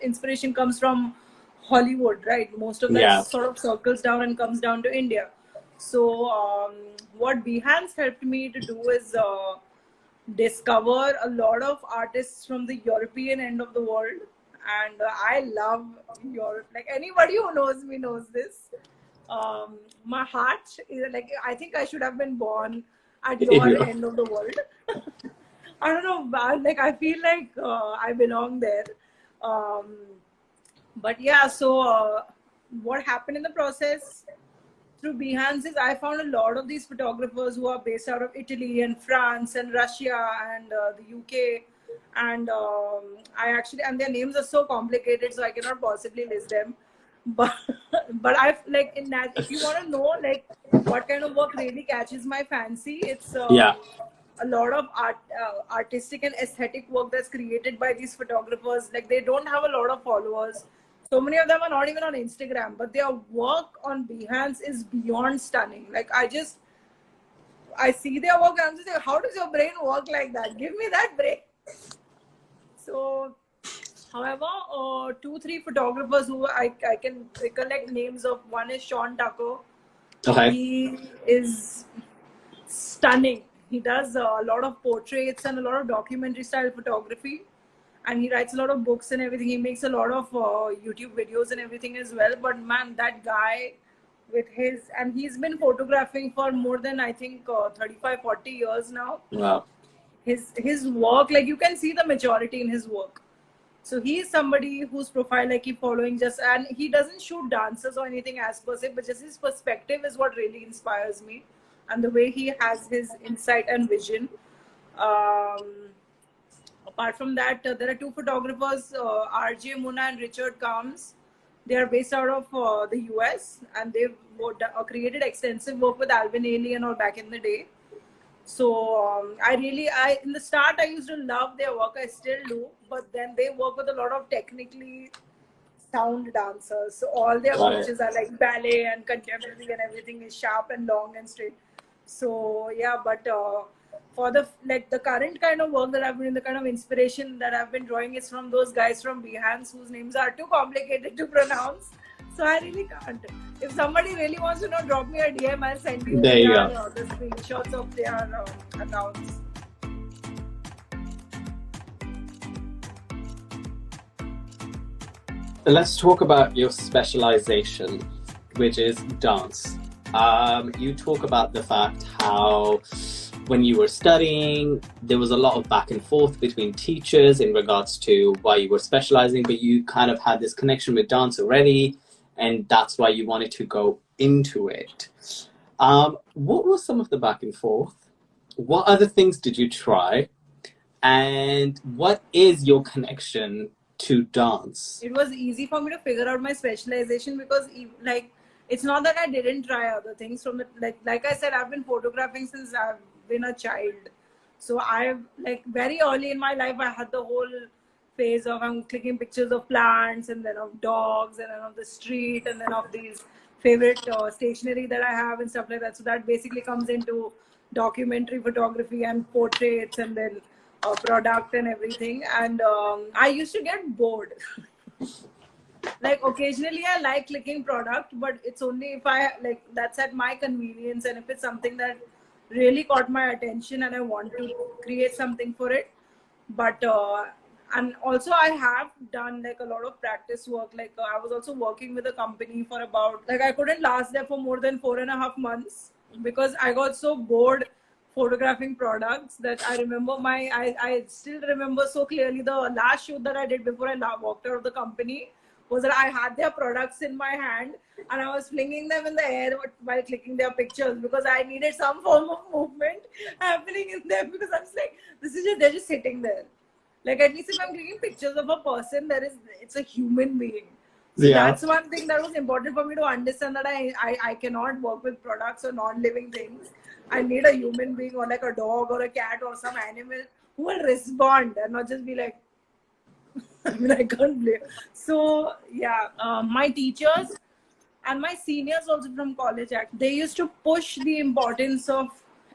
inspiration comes from Hollywood, right? Most of that Yeah. sort of circles down and comes down to India. So what Behance helped me to do is discover a lot of artists from the European end of the world. And I love Europe. Like anybody who knows me knows this. My heart is like, I think I should have been born at your Yeah. end of the world. I don't know, but like I feel like I belong there. But yeah, so what happened in the process through Behance is I found a lot of these photographers who are based out of Italy and France and Russia and the UK. And I actually, and their names are so complicated, so I cannot possibly list them. But I've like in that, if you want to know like what kind of work really catches my fancy, it's Yeah. a lot of artistic and aesthetic work that's created by these photographers. Like they don't have a lot of followers. So many of them are not even on Instagram, but their work on Behance is beyond stunning. Like I see their work and I'm just like, how does your brain work like that? Give me that brain. So, however, 2-3 photographers who I can recollect names of. One is Sean Tucker. Okay. He is stunning. He does a lot of portraits and a lot of documentary style photography. And he writes a lot of books and everything. He makes a lot of YouTube videos and everything as well. But man, that guy with his, and he's been photographing for more than I think 35, 40 years now. Wow. His work, like you can see the maturity in his work. So he is somebody whose profile I keep following just, and he doesn't shoot dancers or anything as per se, but just his perspective is what really inspires me. And the way he has his insight and vision. Apart from that, there are 2 photographers, RJ Muna and Richard Combs. They are based out of the US and they've created extensive work with Alvin Ailey and all back in the day. So in the start, I used to love their work. I still do, but then they work with a lot of technically sound dancers. So all their pictures are like ballet and contemporary and everything is sharp and long and straight. So yeah, but for the current kind of work that I've been, the kind of inspiration that I've been drawing is from those guys from Behance whose names are too complicated to pronounce. So I really can't. If somebody really wants to know, drop me a DM. I'll send you the screenshots of their accounts. Let's talk about your specialization, which is dance. You talk about the fact how when you were studying, there was a lot of back and forth between teachers in regards to why you were specializing, but you kind of had this connection with dance already, and that's why you wanted to go into it. What was some of the back and forth? What other things did you try? And what is your connection to dance? It was easy for me to figure out my specialization because it's not that I didn't try other things. From like I said, I've been photographing since I've been a child. So I've very early in my life, I had the whole phase of I'm clicking pictures of plants and then of dogs and then of the street and then of these favorite stationery that I have and stuff like that. So that basically comes into documentary photography and portraits and then product and everything. And I used to get bored. Occasionally I like clicking product, but it's only if I that's at my convenience and if it's something that really caught my attention and I want to create something for it. But and also I have done a lot of practice work. I was also working with a company for about I couldn't last there for more than 4.5 months because I got so bored photographing products that I remember I still remember so clearly the last shoot that I did before I walked out of the company was that I had their products in my hand and I was flinging them in the air while clicking their pictures because I needed some form of movement happening in them because I was they're just sitting there. At least if I'm clicking pictures of a person, it's a human being. So that's one thing that was important for me to understand, that I cannot work with products or non-living things. I need a human being or a dog or a cat or some animal who will respond and not just be I can't believe. So my teachers and my seniors also from college, they used to push the importance of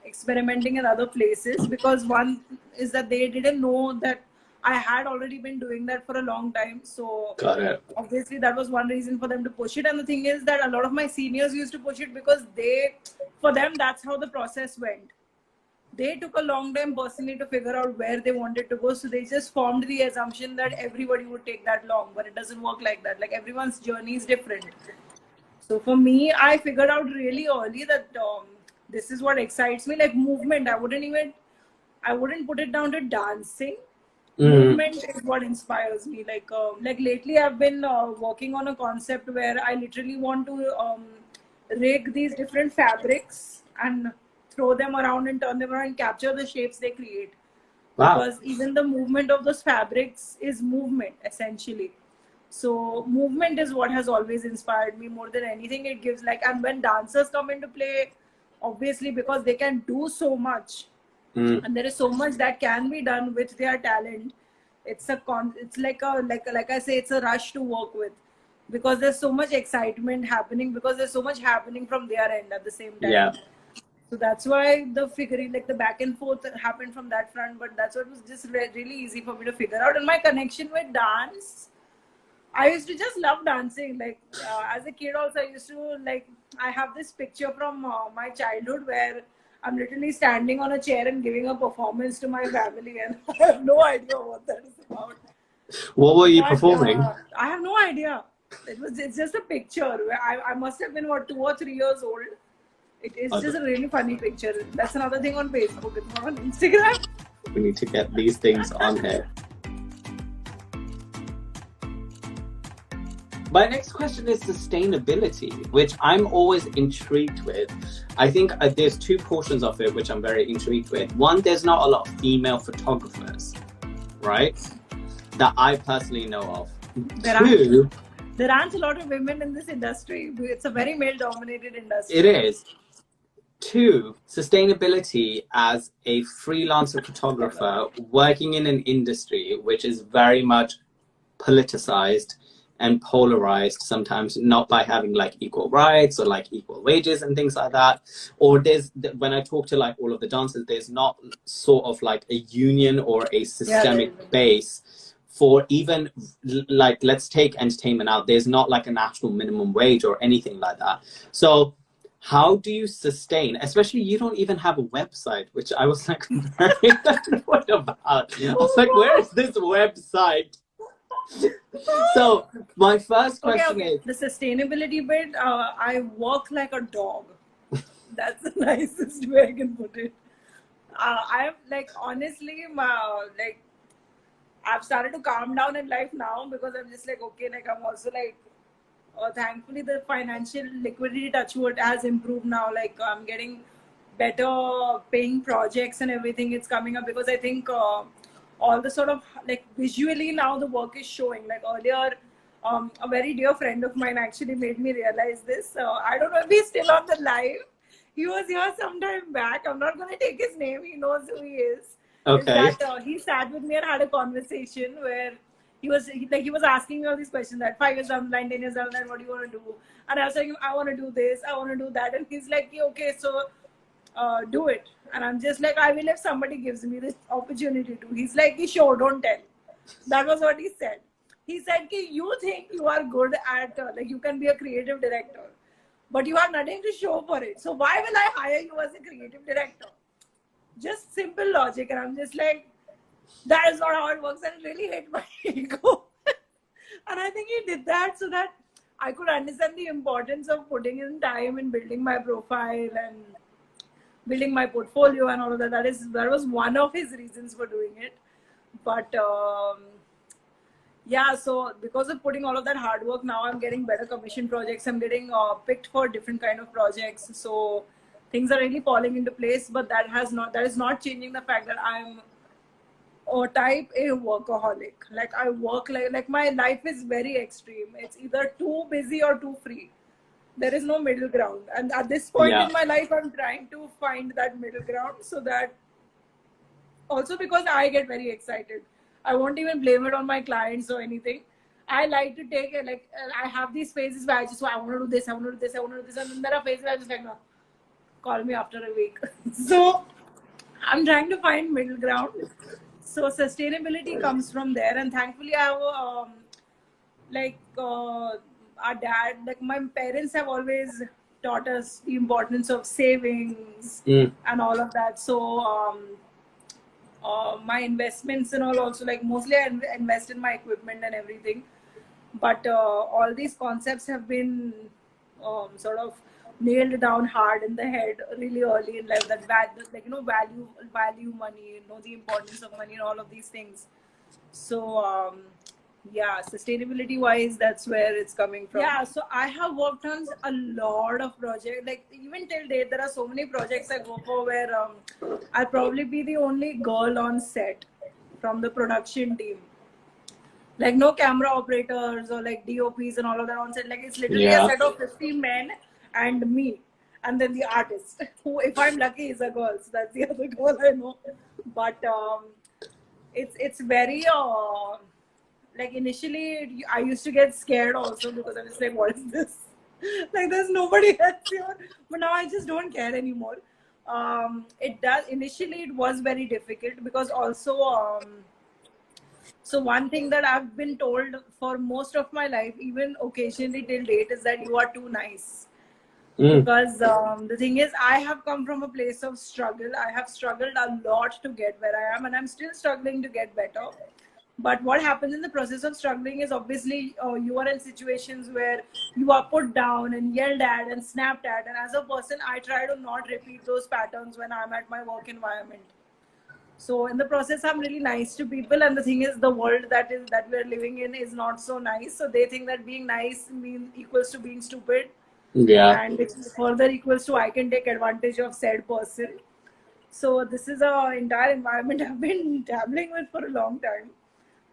experimenting in other places because one is that they didn't know that I had already been doing that for a long time. So Got it. obviously that was one reason for them to push it. And the thing is that a lot of my seniors used to push it because for them, that's how the process went. They took a long time personally to figure out where they wanted to go. So they just formed the assumption that everybody would take that long, but it doesn't work like that. Like everyone's journey is different. So for me, I figured out really early that this is what excites me. Like movement, I wouldn't put it down to dancing. Movement is what inspires me. Like lately, I've been working on a concept where I literally want to rig these different fabrics and throw them around and turn them around and capture the shapes they create. Wow. Because even the movement of those fabrics is movement essentially. So movement is what has always inspired me more than anything. It gives and when dancers come into play, obviously because they can do so much and there is so much that can be done with their talent. It's like I say, it's a rush to work with because there's so much excitement happening because there's so much happening from their end at the same time. Yeah. So that's why the figuring, the back and forth happened from that front. But that's what was just really easy for me to figure out. And my connection with dance, I used to just love dancing. As a kid also, I used to I have this picture from my childhood where I'm literally standing on a chair and giving a performance to my family, and I have no idea what that is about. What were you performing? I have no idea. It's just a picture where I must have been 2 or 3 years old. It is just a really funny picture. That's another thing on Facebook. It's not on Instagram. We need to get these things on here. My next question is sustainability, which I'm always intrigued with. I think there's 2 portions of it which I'm very intrigued with. One, there's not a lot of female photographers, right? That I personally know of. There aren't a lot of women in this industry. It's a very male-dominated industry. It is. 2, sustainability as a freelancer photographer working in an industry which is very much politicized and polarized, sometimes not by having equal rights or equal wages and things like that. Or when I talk to all of the dancers, there's not sort of a union or a systemic base for even let's take entertainment out. There's not a national minimum wage or anything like that. So how do you sustain, especially you don't even have a website, which I was very what about? I was where is this website? So my first question is the sustainability bit. I work like a dog. That's the nicest way I can put it. I'm honestly, I've started to calm down in life now because I'm just okay. I'm also thankfully the financial liquidity touchwood has improved now. I'm getting better paying projects and everything. It's coming up because I think all the sort of visually now the work is showing. Earlier, a very dear friend of mine actually made me realize this. I don't know if he's still on the live. He was here some time back. I'm not going to take his name. He knows who he is. Okay. He sat with me and had a conversation where he was asking me all these questions that 5 years down the line, 10 years down the line, what do you want to do? And I was saying, I want to do this, I want to do that. And he's like, okay, so do it. And I'm just I will if somebody gives me this opportunity to. He's like, sure, don't tell. That was what he said. He said, you think you are good at, you can be a creative director, but you have nothing to show for it. So why will I hire you as a creative director? Just simple logic. And I'm just that is not how it works. And it really hit my ego. And I think he did that so that I could understand the importance of putting in time in building my profile and building my portfolio and all of that. That was one of his reasons for doing it. But yeah, so because of putting all of that hard work, now I'm getting better commission projects. I'm getting picked for different kind of projects. So things are really falling into place. But that is not changing the fact that I'm type A workaholic. I work my life is very extreme. It's either too busy or too free. There is no middle ground. And at this point in my life, I'm trying to find that middle ground so that also because I get very excited. I won't even blame it on my clients or anything. I like to take it, I have these phases where I want to do this, I want to do this, I want to do this. And then there are phases where I just no, call me after a week. So I'm trying to find middle ground. So sustainability comes from there, and thankfully I have our dad, like my parents have always taught us the importance of savings and all of that. So my investments and all also, like mostly I invest in my equipment and everything, but all these concepts have been sort of nailed down hard in the head really early in life, that value money, the importance of money and all of these things. So yeah, sustainability wise, that's where it's coming from. Yeah, so I have worked on a lot of projects, like even till date there are so many projects I go for where I'll probably be the only girl on set from the production team. Like no camera operators or like DOPs and all of that on set. Like it's literally a set of 50 men and me, and then the artist, who, if I'm lucky, is a girl. So that's the other girl I know. But it's very like initially I used to get scared also, because I was like, what is this? Like there's nobody else here. But now I just don't care anymore. Initially it was very difficult, because also so one thing that I've been told for most of my life, even occasionally till date, is that you are too nice. Because the thing is, I have come from a place of struggle. I have struggled a lot to get where I am, and I'm still struggling to get better. But what happens in the process of struggling is, obviously you are in situations where you are put down and yelled at and snapped at, and as a person I try to not repeat those patterns when I'm at my work environment. So in the process I'm really nice to people, and the thing is, the world that we're living in is not so nice. So they think that being nice equals to being stupid. Yeah. And which further equals to I can take advantage of said person. So this is an entire environment I've been dabbling with for a long time.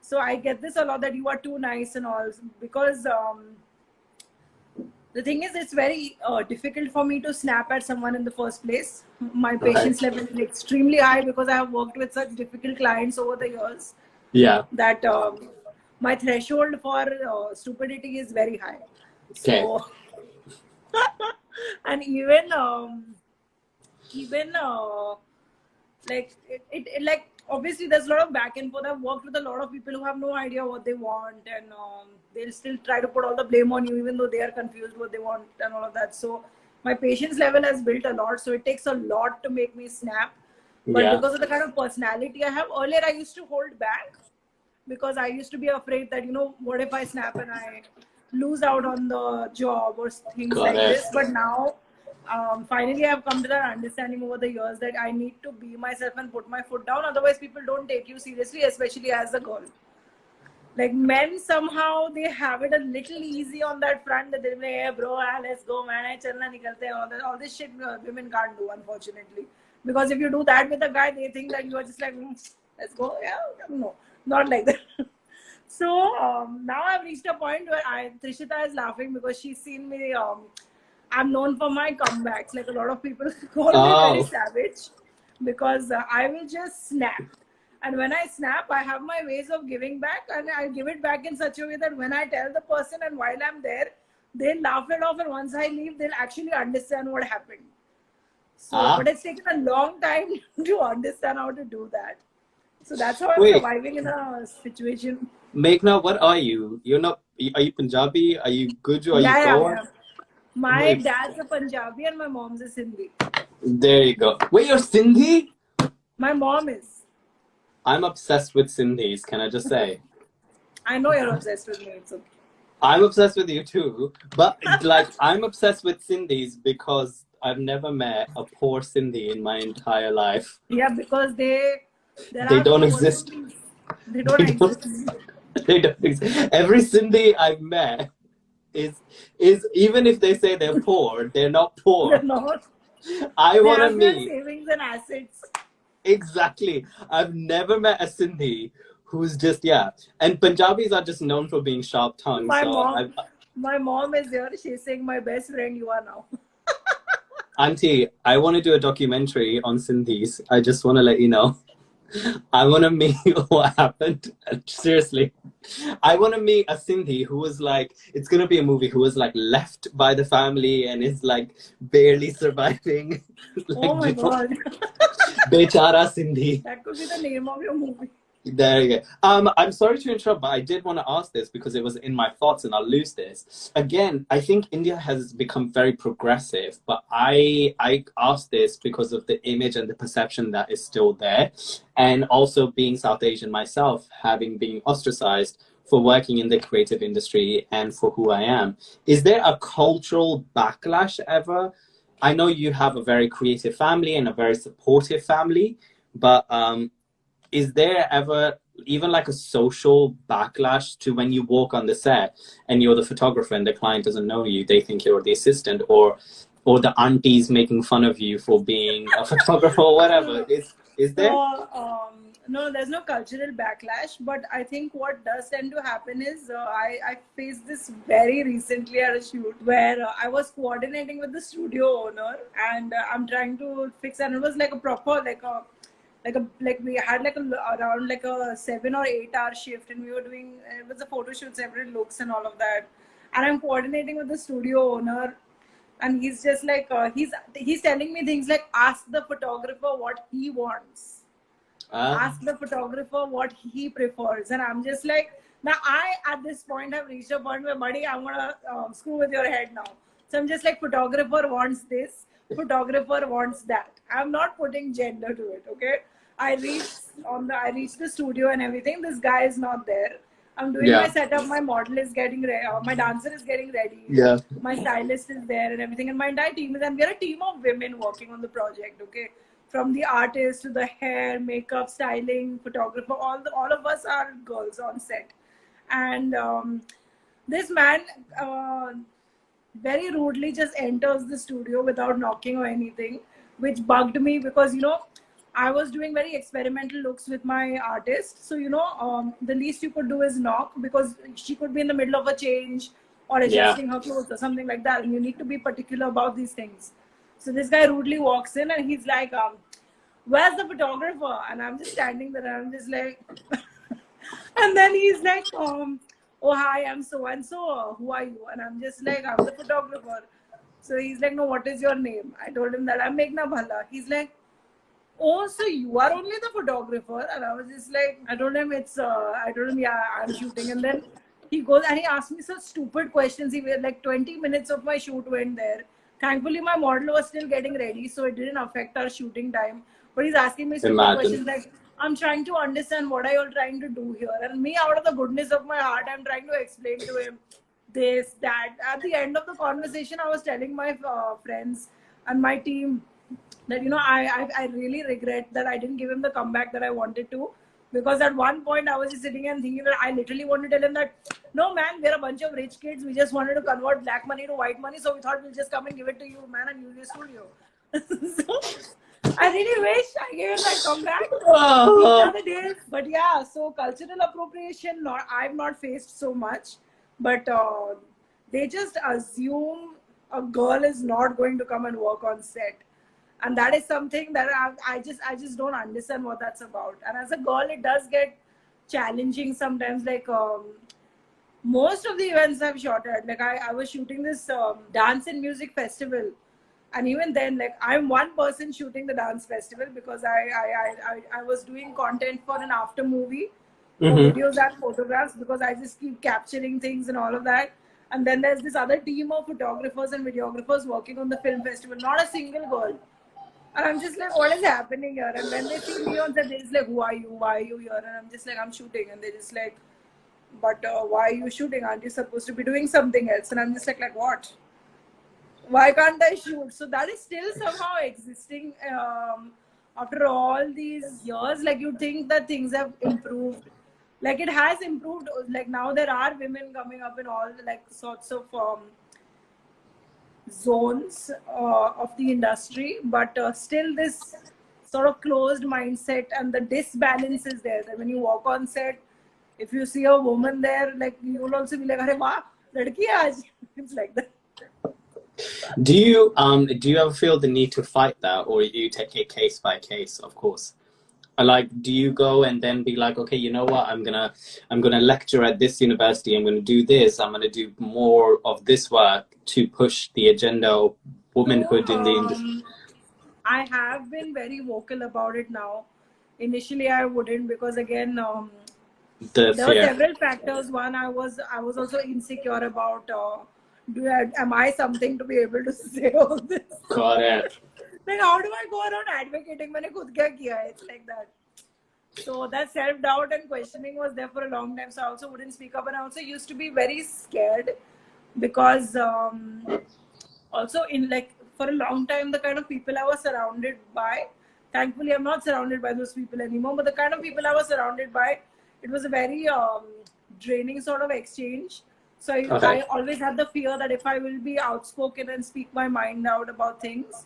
So I get this a lot, that you are too nice and all, because the thing is, it's very difficult for me to snap at someone in the first place. My patience level is extremely high, because I have worked with such difficult clients over the years. Yeah. That my threshold for stupidity is very high. Okay. So and even like it like obviously there's a lot of back and forth. I've worked with a lot of people who have no idea what they want, and they'll still try to put all the blame on you, even though they are confused what they want and all of that. So my patience level has built a lot, so it takes a lot to make me snap. But because of the kind of personality I have, earlier I used to hold back, because I used to be afraid that, what if I snap and I lose out on the job or things this. But now finally I've come to that understanding over the years that I need to be myself and put my foot down, otherwise people don't take you seriously, especially as a girl. Like men, somehow they have it a little easy on that front, that they'll be like, hey bro, let's go man, chalna nikalte, all this shit women can't do, unfortunately. Because if you do that with a guy, they think that you are just like, let's go. No, not like that. So now I've reached a point where Trishita is laughing, because she's seen me. I'm known for my comebacks. Like a lot of people call me very savage, because I will just snap. And when I snap, I have my ways of giving back, and I give it back in such a way that when I tell the person and while I'm there, they'll laugh it off, and once I leave, they'll actually understand what happened. So, but it's taken a long time to understand how to do that. So that's how I'm surviving in a situation. Meghna, what are you? Are you Punjabi? Are you Guju? Are you Goa? Yeah. My dad's a Punjabi and my mom's a Sindhi. There you go. Wait, you're Sindhi? My mom is. I'm obsessed with Sindhis, can I just say? I know you're obsessed with me, it's okay. I'm obsessed with you too, but like I'm obsessed with Sindhis because I've never met a poor Sindhi in my entire life. Yeah, because they don't exist. They don't exist. They don't exist. Every Sindhi I've met is even if they say they're poor, they're not poor. They're not. I want to meet savings and assets. Exactly. I've never met a Sindhi who's just and Punjabis are just known for being sharp tongued. My mom is here. She's saying, my best friend you are now. Auntie, I want to do a documentary on Sindhis. I just want to let you know. I want to meet what happened. Seriously. I want to meet a Sindhi who was like, it's going to be a movie, who was like left by the family and is like barely surviving. Like, oh my God. Bechara Sindhi. That could be the name of your movie. There you go. I'm sorry to interrupt, but I did want to ask this because it was in my thoughts and I'll lose this. Again, I think India has become very progressive, but I asked this because of the image and the perception that is still there. And also being South Asian myself, having been ostracized for working in the creative industry and for who I am. Is there a cultural backlash ever? I know you have a very creative family and a very supportive family, but is there ever even like a social backlash to when you walk on the set and you're the photographer and the client doesn't know you, they think you're the assistant, or the aunties making fun of you for being a photographer or whatever? Is there? No, there's no cultural backlash, but I think what does tend to happen is I faced this very recently at a shoot where I was coordinating with the studio owner, and I'm trying to fix, and it was like a proper we had around like a 7 or 8 hour shift, and we were doing, it was a photo shoot, several looks and all of that, and I'm coordinating with the studio owner, and he's just like he's telling me things like, ask the photographer what he wants, ask the photographer what he prefers, and I'm just like, now I at this point have reached a point where, buddy, I'm gonna screw with your head now. So I'm just like, photographer wants this, photographer wants that. I'm not putting gender to it, okay? I reached the studio and everything. This guy is not there. I'm doing my setup. My model is getting ready. My dancer is getting ready. Yeah. My stylist is there and everything. And my entire team is, and we're a team of women working on the project, okay? From the artist to the hair, makeup, styling, photographer, all of us are girls on set. And this man very rudely just enters the studio without knocking or anything, which bugged me because, you know, I was doing very experimental looks with my artist. So, you know, the least you could do is knock, because she could be in the middle of a change or adjusting her clothes or something like that. And you need to be particular about these things. So this guy rudely walks in and he's like, where's the photographer? And I'm just standing there and I'm just like, and then he's like, oh, hi, I'm so-and-so. Who are you? And I'm just like, I'm the photographer. So he's like, no, what is your name? I told him that I'm Meghna Bhalla. He's like, oh, so you are only the photographer? And I was just like, I told him, yeah, I'm shooting. And then he goes and he asked me such stupid questions. He was like, 20 minutes of my shoot went there. Thankfully, my model was still getting ready, so it didn't affect our shooting time. But he's asking me stupid questions like, I'm trying to understand what are you all trying to do here. And me, out of the goodness of my heart, I'm trying to explain to him this, that. At the end of the conversation, I was telling my friends and my team that, you know, I really regret that I didn't give him the comeback that I wanted to. Because at one point, I was just sitting and thinking that I literally wanted to tell him that, no, man, we're a bunch of rich kids. We just wanted to convert black money to white money. So we thought we'll just come and give it to you, man, and use your studio. So I really wish I gave him that comeback the other day. But yeah, so cultural appropriation, I've not faced so much. But they just assume a girl is not going to come and work on set. And that is something that I just don't understand what that's about. And as a girl, it does get challenging sometimes. Like most of the events I've shot at, like I was shooting this dance and music festival, and even then, like, I'm one person shooting the dance festival because I was doing content for an after movie, for videos and photographs, because I just keep capturing things and all of that. And then there's this other team of photographers and videographers working on the film festival. Not a single girl. And I'm just like, what is happening here? And when they see me on set, they're just like, who are you? Why are you here? And I'm just like, I'm shooting. And they're just like, but why are you shooting? Aren't you supposed to be doing something else? And I'm just like what? Why can't I shoot? So that is still somehow existing after all these years. Like, you think that things have improved. Like, it has improved. Like, now there are women coming up in all like sorts of zones of the industry, but still this sort of closed mindset and the disbalance is there. That when you walk on set, if you see a woman there, like, you will also be like, "Arey wah, ladki hai aaj." It's like that. Do you ever feel the need to fight that, or you take it case by case? Of course. Like, do you go and then be like, okay, you know what, I'm gonna lecture at this university, I'm gonna do this, I'm gonna do more of this work to push the agenda of womanhood in the industry? I have been very vocal about it now. initially I wouldn't, because again, The there were fear. several factors. One, I was also insecure about am I something to be able to say all this? Got it. Like, how do I go around advocating? मैंने खुद क्या किया है? It's like that. So that self-doubt and questioning was there for a long time. So I also wouldn't speak up, and I also used to be very scared because also in like for a long time, the kind of people I was surrounded by, thankfully I'm not surrounded by those people anymore, but the kind of people I was surrounded by, it was a very draining sort of exchange. So I always had the fear that if I will be outspoken and speak my mind out about things,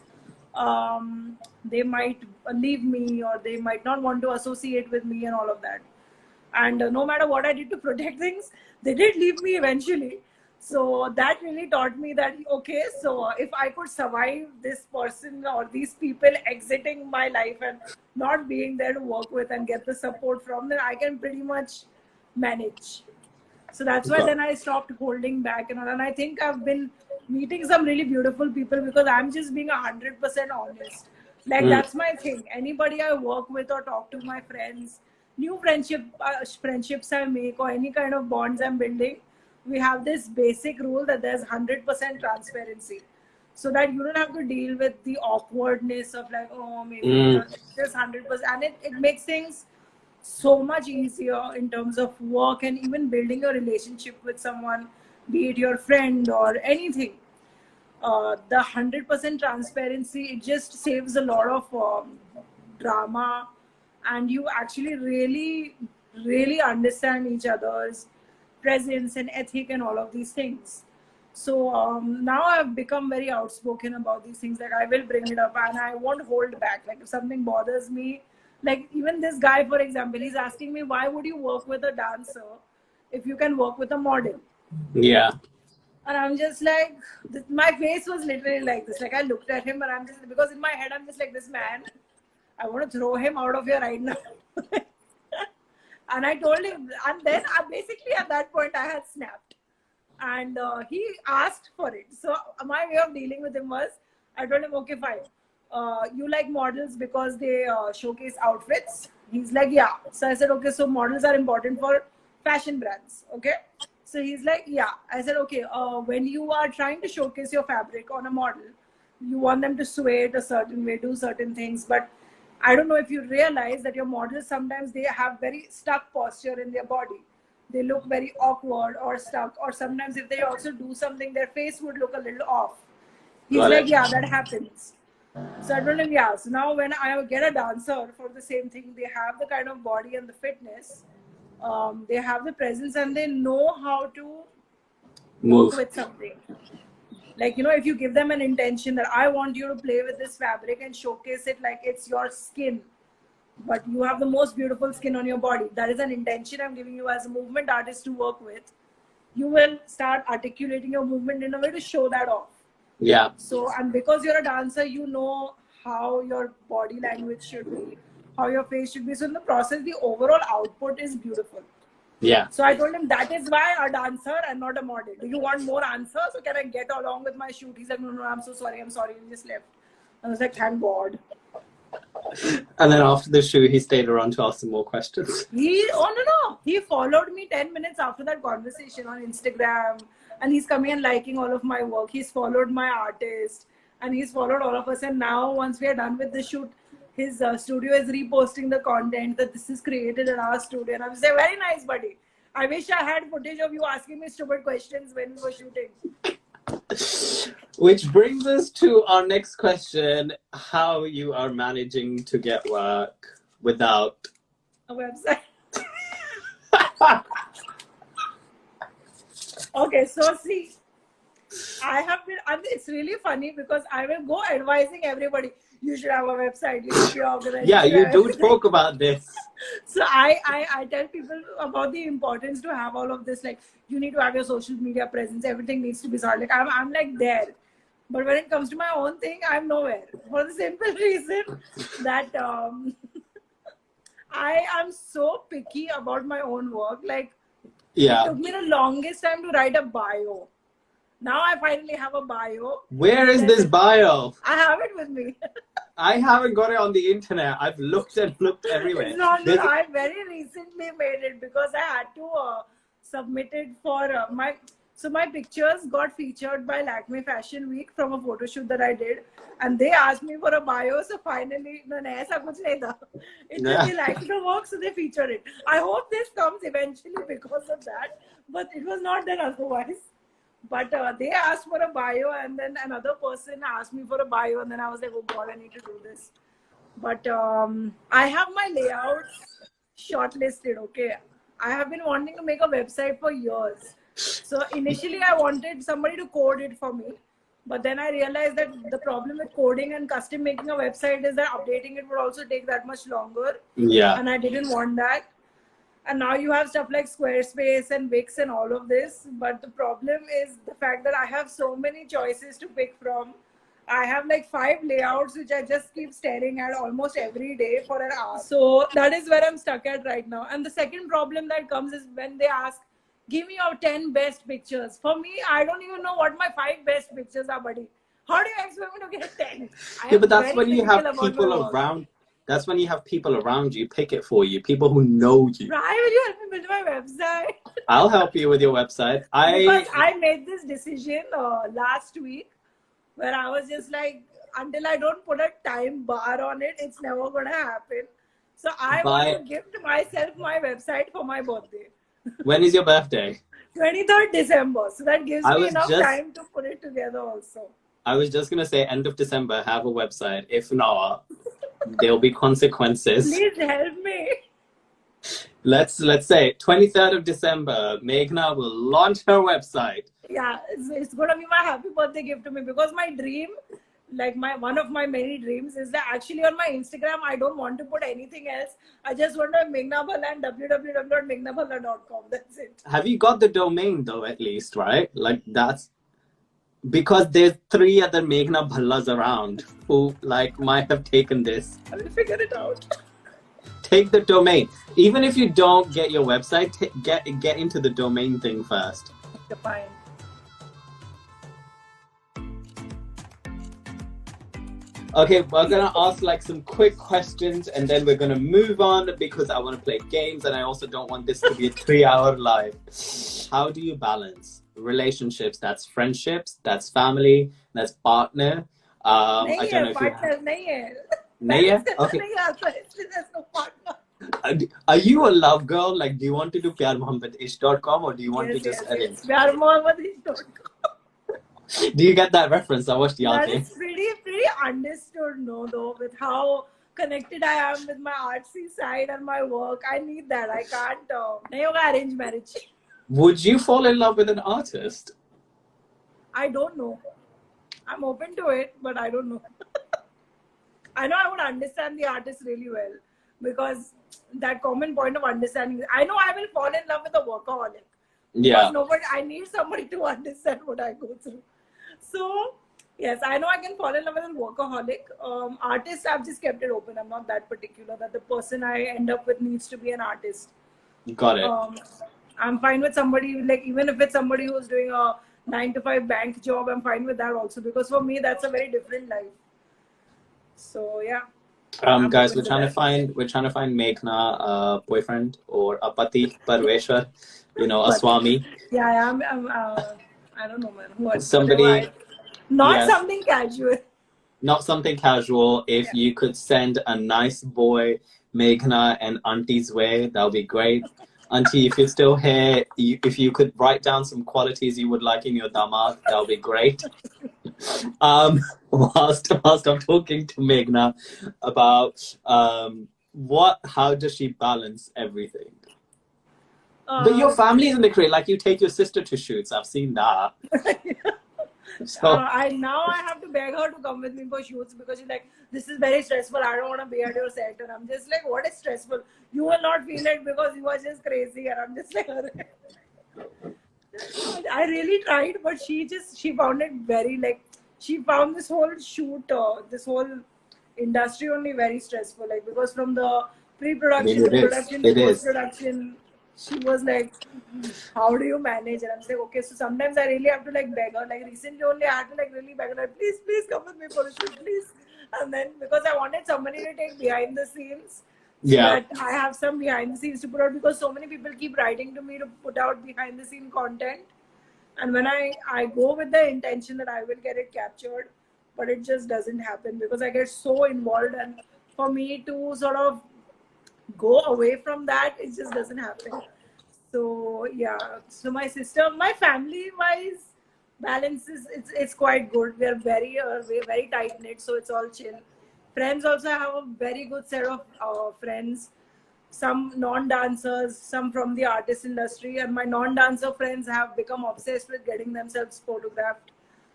they might leave me, or they might not want to associate with me and all of that. And no matter what I did to protect things, they did leave me eventually. So that really taught me that, okay, so if I could survive this person or these people exiting my life and not being there to work with and get the support from, then I can pretty much manage. So that's why then I stopped holding back, and I think I've been meeting some really beautiful people because I'm just being 100% honest. Like that's my thing. Anybody I work with or talk to, my friends, new friendships I make, or any kind of bonds I'm building, we have this basic rule that there's 100% transparency, so that you don't have to deal with the awkwardness of like, oh, maybe just 100%, and it makes things so much easier in terms of work and even building a relationship with someone, be it your friend or anything. The 100% transparency, it just saves a lot of drama, and you actually really understand each other's presence and ethic and all of these things. So now I've become very outspoken about these things. Like, I will bring it up and I won't hold back. Like, if something bothers me, like even this guy, for example, he's asking me, why would you work with a dancer if you can work with a model? Yeah. And I'm just like, my face was literally like this. Like, I looked at him and I'm just, because in my head, I'm just like, this man, I want to throw him out of here right now. And I told him, and then basically at that point, I had snapped. And he asked for it. So my way of dealing with him was, I told him, okay, fine. You like models because they showcase outfits? He's like, yeah. So I said, okay, so models are important for fashion brands, okay? So he's like, yeah. I said, okay, when you are trying to showcase your fabric on a model, you want them to sway it a certain way, do certain things. But I don't know if you realize that your models, sometimes they have very stuck posture in their body. They look very awkward or stuck. Or sometimes if they also do something, their face would look a little off. He's like, yeah, that happens. So I told him, yeah. So now when I get a dancer for the same thing, they have the kind of body and the fitness. They have the presence and they know how to move with something. Like, you know, if you give them an intention that I want you to play with this fabric and showcase it like it's your skin, but you have the most beautiful skin on your body. That is an intention I'm giving you as a movement artist to work with. You will start articulating your movement in a way to show that off. Yeah. So, and because you're a dancer, you know how your body language should be, how your face should be. So in the process, the overall output is beautiful. Yeah. So I told him, that is why a dancer and not a model. Do you want more answers, or can I get along with my shoot? He's like, no, I'm so sorry. I'm sorry. He just left. I was like, thank God. And then after the shoot, he stayed around to ask some more questions. He followed me 10 minutes after that conversation on Instagram, and he's coming and liking all of my work. He's followed my artist, and he's followed all of us. And now once we are done with the shoot, his studio is reposting the content that this is created in our studio. And I'm saying, very nice, buddy. I wish I had footage of you asking me stupid questions when we were shooting. Which brings us to our next question: how you are managing to get work without a website? Okay, so see, it's really funny because I will go advising everybody, you should have a website, you should be organized. Yeah, you do talk about this. So I tell people about the importance to have all of this. Like, you need to have your social media presence. Everything needs to be sorted. Like, I'm like there. But when it comes to my own thing, I'm nowhere. For the simple reason that I am so picky about my own work. Like, yeah, it took me the longest time to write a bio. Now I finally have a bio. Where is this bio? I have it with me. I haven't got it on the internet. I've looked and looked everywhere. It's not that I very recently made it because I had to submit it for my. So my pictures got featured by Lakme Fashion Week from a photo shoot that I did, and they asked me for a bio. So finally, no, aisa kuch nahi tha. It just they liked the work, so they featured it. I hope this comes eventually because of that, but it was not done otherwise. But they asked for a bio, and then another person asked me for a bio, and then I was like, oh God, I need to do this. But I have my layouts shortlisted, okay? I have been wanting to make a website for years. So initially I wanted somebody to code it for me. But then I realized that the problem with coding and custom making a website is that updating it would also take that much longer. Yeah. And I didn't want that. And now you have stuff like Squarespace and Wix and all of this. But the problem is the fact that I have so many choices to pick from. I have like 5 layouts which I just keep staring at almost every day for an hour. So that is where I'm stuck at right now. And the second problem that comes is when they ask, give me your 10 best pictures. For me, I don't even know what my 5 best pictures are, buddy. How do you expect me to get 10? Yeah, but that's when you have people around. That's when you have people around you pick it for you. People who know you. Right? Will you help me build my website? I'll help you with your website. Because I made this decision last week where I was just like, until I don't put a time bar on it, it's never going to happen. So I want to gift myself my website for my birthday. When is your birthday? 23rd December. So that gives me enough time to put it together also. I was just going to say end of December, have a website. If not, there'll be consequences. Please help me. Let's say 23rd of December, Meghna will launch her website. Yeah, it's going to be my happy birthday gift to me because my dream, like one of my many dreams is that actually on my Instagram, I don't want to put anything else. I just want to have Meghna Bhalla and www.meghnabhalla.com. That's it. Have you got the domain though, at least, right? Like that's because there's 3 other Meghna Bhallas around who like might have taken this. I will figure it out. Take the domain. Even if you don't get your website, get into the domain thing first. Okay, fine. Okay, we're gonna ask like some quick questions and then we're gonna move on because I want to play games and I also don't want this to be a 3-hour live. How do you balance relationships? That's friendships, that's family, that's partner. I don't know if partner, Okay. Are you a love girl? Like, do you want to do pyarmohammadish.com or do you want to just arrange? Pyarmohammadish.com. Do you get that reference? I watched the That is pretty understood, no, though, with how connected I am with my artsy side and my work. I need that. I can't. Nahi hoga arranged marriage. Would you fall in love with an artist? I don't know. I'm open to it, but I don't know. I know I would understand the artist really well because that common point of understanding. I know I will fall in love with a workaholic. Yeah. I need somebody to understand what I go through. So, yes, I know I can fall in love with a workaholic. Artist, I've just kept it open. I'm not that particular that the person I end up with needs to be an artist. Got it. I'm fine with somebody, like even if it's somebody who's doing a 9-to-5 bank job, I'm fine with that also because for me, that's a very different life. So, yeah. Guys, we're trying to find Meghna a boyfriend or a pati, parveshwar, a swami. Yeah, I'm I don't know, man. What? Somebody. Not something casual. Not something casual. If you could send a nice boy, Meghna and Auntie's way, that would be great. Auntie, if you're still here, if you could write down some qualities you would like in your damad, that would be great. Whilst I'm talking to Meghna about how does she balance everything? But your family is in the crate. Like you take your sister to shoots. I've seen that. So now I have to beg her to come with me for shoots because she's like, this is very stressful. I don't want to be at your set. And I'm just like, what is stressful? You will not feel it because you are just crazy. And I'm just like, I really tried, but she found it very she found this whole shoot, this whole industry only very stressful. Like because from the pre-production to production to post-production, she was like, how do you manage? And I'm like, okay, so sometimes I really have to like beg her. Like recently only I had to like really beg her, like, please come with me for a shoot, please. And then because I wanted somebody to take behind the scenes, so that I have some behind the scenes to put out, because so many people keep writing to me to put out behind the scene content. And when I go with the intention that I will get it captured, but it just doesn't happen because I get so involved, and for me to sort of go away from that, it just doesn't happen. So yeah, so my family wise balance is it's quite good. We're very tight knit, so it's all chill. Friends also, I have a very good set of friends, some non-dancers, some from the artist industry, and my non-dancer friends have become obsessed with getting themselves photographed.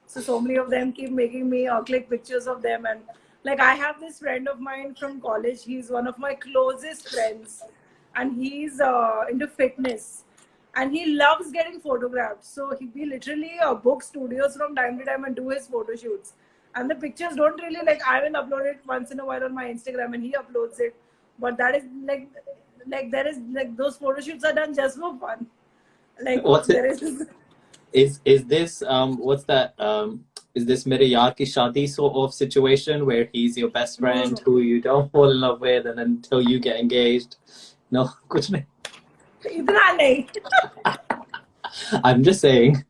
So many of them keep making me click pictures of them. And like I have this friend of mine from college, he's one of my closest friends, and he's into fitness, and he loves getting photographed. So he literally book studios from time to time and do his photo shoots. And the pictures don't really, like, I will upload it once in a while on my Instagram and he uploads it, but that is like there is like those photo shoots are done just for fun. Like is this what's that is this mere yaar ki shadi sort of situation where he's your best friend who you don't fall in love with, and until you get engaged? No, kuch nahi. Itna nahi. I'm just saying.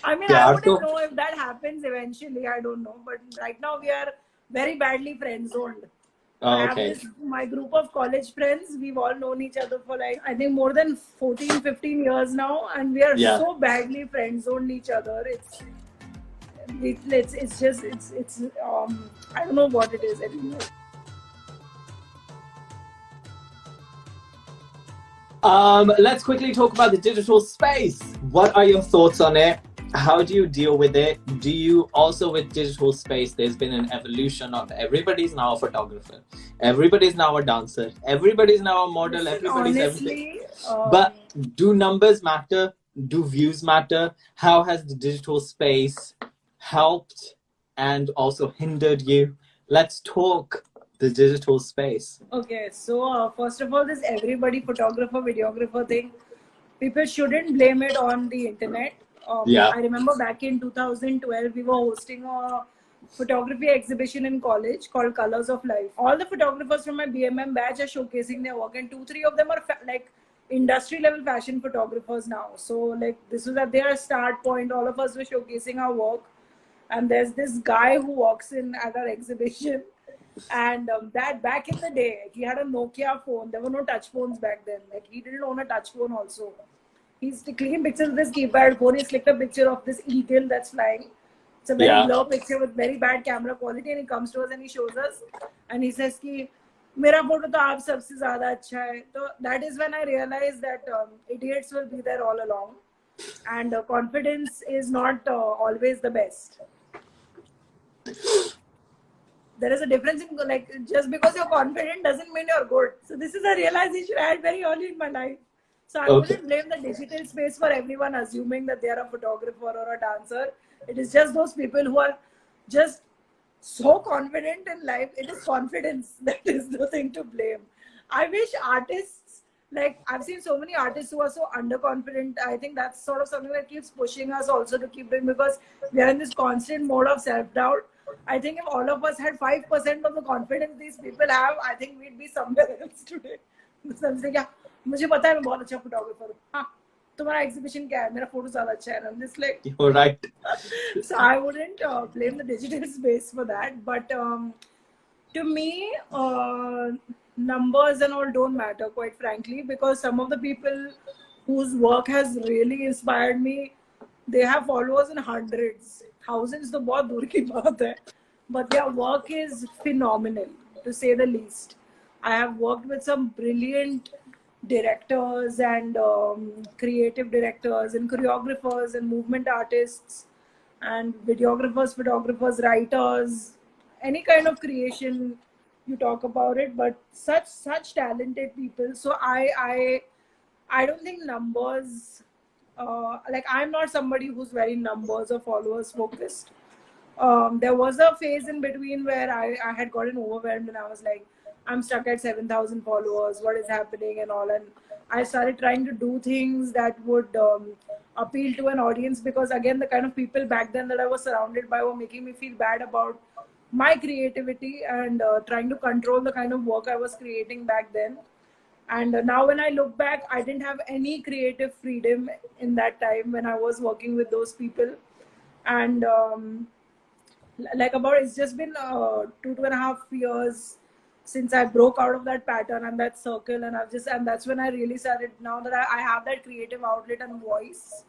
I mean, I wouldn't know if that happens eventually. I don't know, but right now we are very badly friend zoned. Oh, okay. My group of college friends, we've all known each other for like, I think more than 14, 15 years now. And we are so badly friend zoned each other. It's just, I don't know what it is anymore. Let's quickly talk about the digital space. What are your thoughts on it? How do you deal with it? Do you also, with digital space, there's been an evolution of everybody's now a photographer, everybody's now a dancer, everybody's now a model, everybody's everything. But do numbers matter? Do views matter? How has the digital space helped and also hindered you? Let's talk the digital space. Okay, so first of all, this everybody photographer, videographer thing, people shouldn't blame it on the internet. I remember back in 2012, we were hosting a photography exhibition in college called Colors of Life. All the photographers from my BMM batch are showcasing their work, and 2-3 of them are like industry level fashion photographers now. So like this was at their start point. All of us were showcasing our work, and there's this guy who walks in at our exhibition, and that back in the day, he had a Nokia phone. There were no touch phones back then. Like he didn't own a touch phone also. He's clicking pictures with this keypad phone. He's clicked a picture of this eagle that's flying. It's a very blur picture with very bad camera quality, and he comes to us and he shows us, and he says कि मेरा photo तो आप सबसे ज़्यादा अच्छा है. So that is when I realized that idiots will be there all along, and confidence is not always the best. There is a difference in, like, just because you're confident doesn't mean you're good. So this is a realization I had very early in my life. So I wouldn't blame the digital space for everyone assuming that they are a photographer or a dancer. It is just those people who are just so confident in life. It is confidence that is the thing to blame. I wish artists, like I've seen so many artists who are so underconfident. I think that's sort of something that keeps pushing us also to keep doing, because we are in this constant mode of self-doubt. I think if all of us had 5% of the confidence these people have, I think we'd be somewhere else today. मुझे पता है मैं बहुत अच्छा photographer हूँ. हाँ, तुम्हारा exhibition क्या है? मेरा फोटो ज़्यादा अच्छा है. I'm just like, you're right. So I wouldn't blame the digital space for that. But to me, numbers and all don't matter, quite frankly, because some of the people whose work has really inspired me, they have followers in hundreds, thousands. तो बहुत दूर की बात है. But their work is phenomenal, to say the least. I have worked with some brilliant directors and creative directors and choreographers and movement artists and videographers, photographers, writers, any kind of creation you talk about it, but such talented people. So I don't think numbers, like I'm not somebody who's very numbers or followers focused. There was a phase in between where I had gotten overwhelmed and I was like, I'm stuck at 7,000 followers. What is happening and all? And I started trying to do things that would appeal to an audience, because again, the kind of people back then that I was surrounded by were making me feel bad about my creativity and trying to control the kind of work I was creating back then. And now when I look back, I didn't have any creative freedom in that time when I was working with those people. And like about, it's just been 2.5 years since I broke out of that pattern and that circle, and that's when I really started, now that I have that creative outlet and voice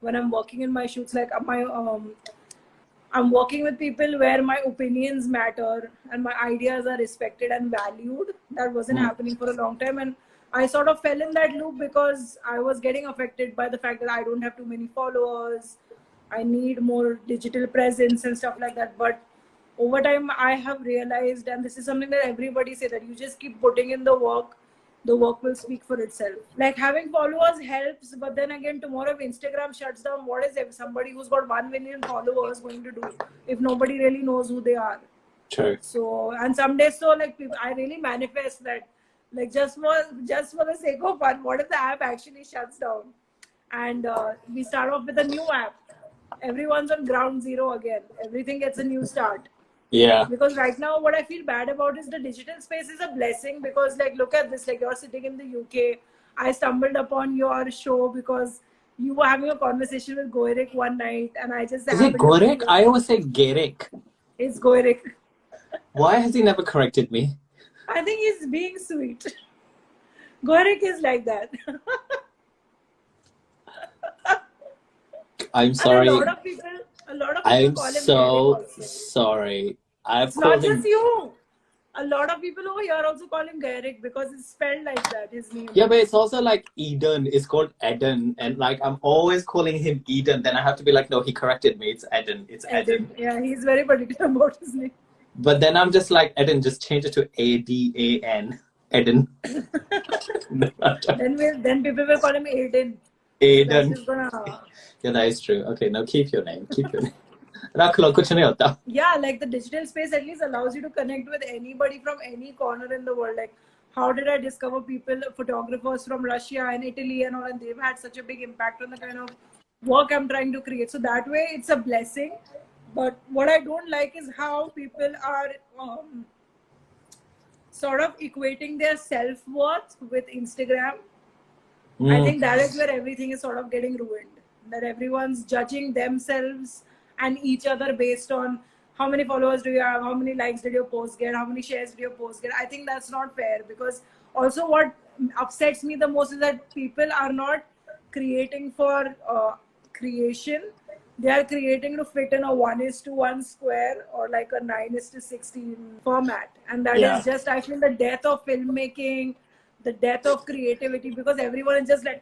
when I'm working in my shoots, like I'm working with people where my opinions matter and my ideas are respected and valued. That wasn't happening for a long time, and I sort of fell in that loop because I was getting affected by the fact that I don't have too many followers. I need more digital presence and stuff like that. But over time, I have realized, and this is something that everybody say, that you just keep putting in the work will speak for itself. Like having followers helps, but then again, tomorrow if Instagram shuts down, what is somebody who's got 1 million followers going to do if nobody really knows who they are? True. So, and some days, so like people, I really manifest that, like just for the sake of fun, what if the app actually shuts down and we start off with a new app? Everyone's on ground zero again. Everything gets a new start. Yeah. Because right now, what I feel bad about is the digital space is a blessing, because like, look at this, like you're sitting in the UK. I stumbled upon your show because you were having a conversation with Gairik one night, and I just Is it Gairik? I always say Gairik. It's Gairik. Why has he never corrected me? I think he's being sweet. Gairik is like that. I'm sorry. And a lot of people I'm call him so Gairik also. sorry. It's not just you. A lot of people over here also call him Gairik because it's spelled like that, his name. Yeah, but it's also like Eden. It's called Eden. And like I'm always calling him Eden. Then I have to be like, no, he corrected me. It's Eden. It's Eden. Yeah, he's very particular about his name. But then I'm just like, Eden, just change it to Adan. Eden. then people will call him Aiden. Aiden. So gonna... Yeah, that is true. Okay, now keep your name. Keep your name. Yeah, like the digital space at least allows you to connect with anybody from any corner in the world. Like, how did I discover people, photographers from Russia and Italy and all, and they've had such a big impact on the kind of work I'm trying to create. So that way, it's a blessing. But what I don't like is how people are sort of equating their self-worth with Instagram. I think that is where everything is sort of getting ruined. That everyone's judging themselves and each other based on how many followers do you have, how many likes did your post get, how many shares did your post get. I think that's not fair, because also what upsets me the most is that people are not creating for creation. They are creating to fit in a 1:1 square or like a 9:16 format. And that is just, I feel, the death of filmmaking, the death of creativity, because everyone is just like...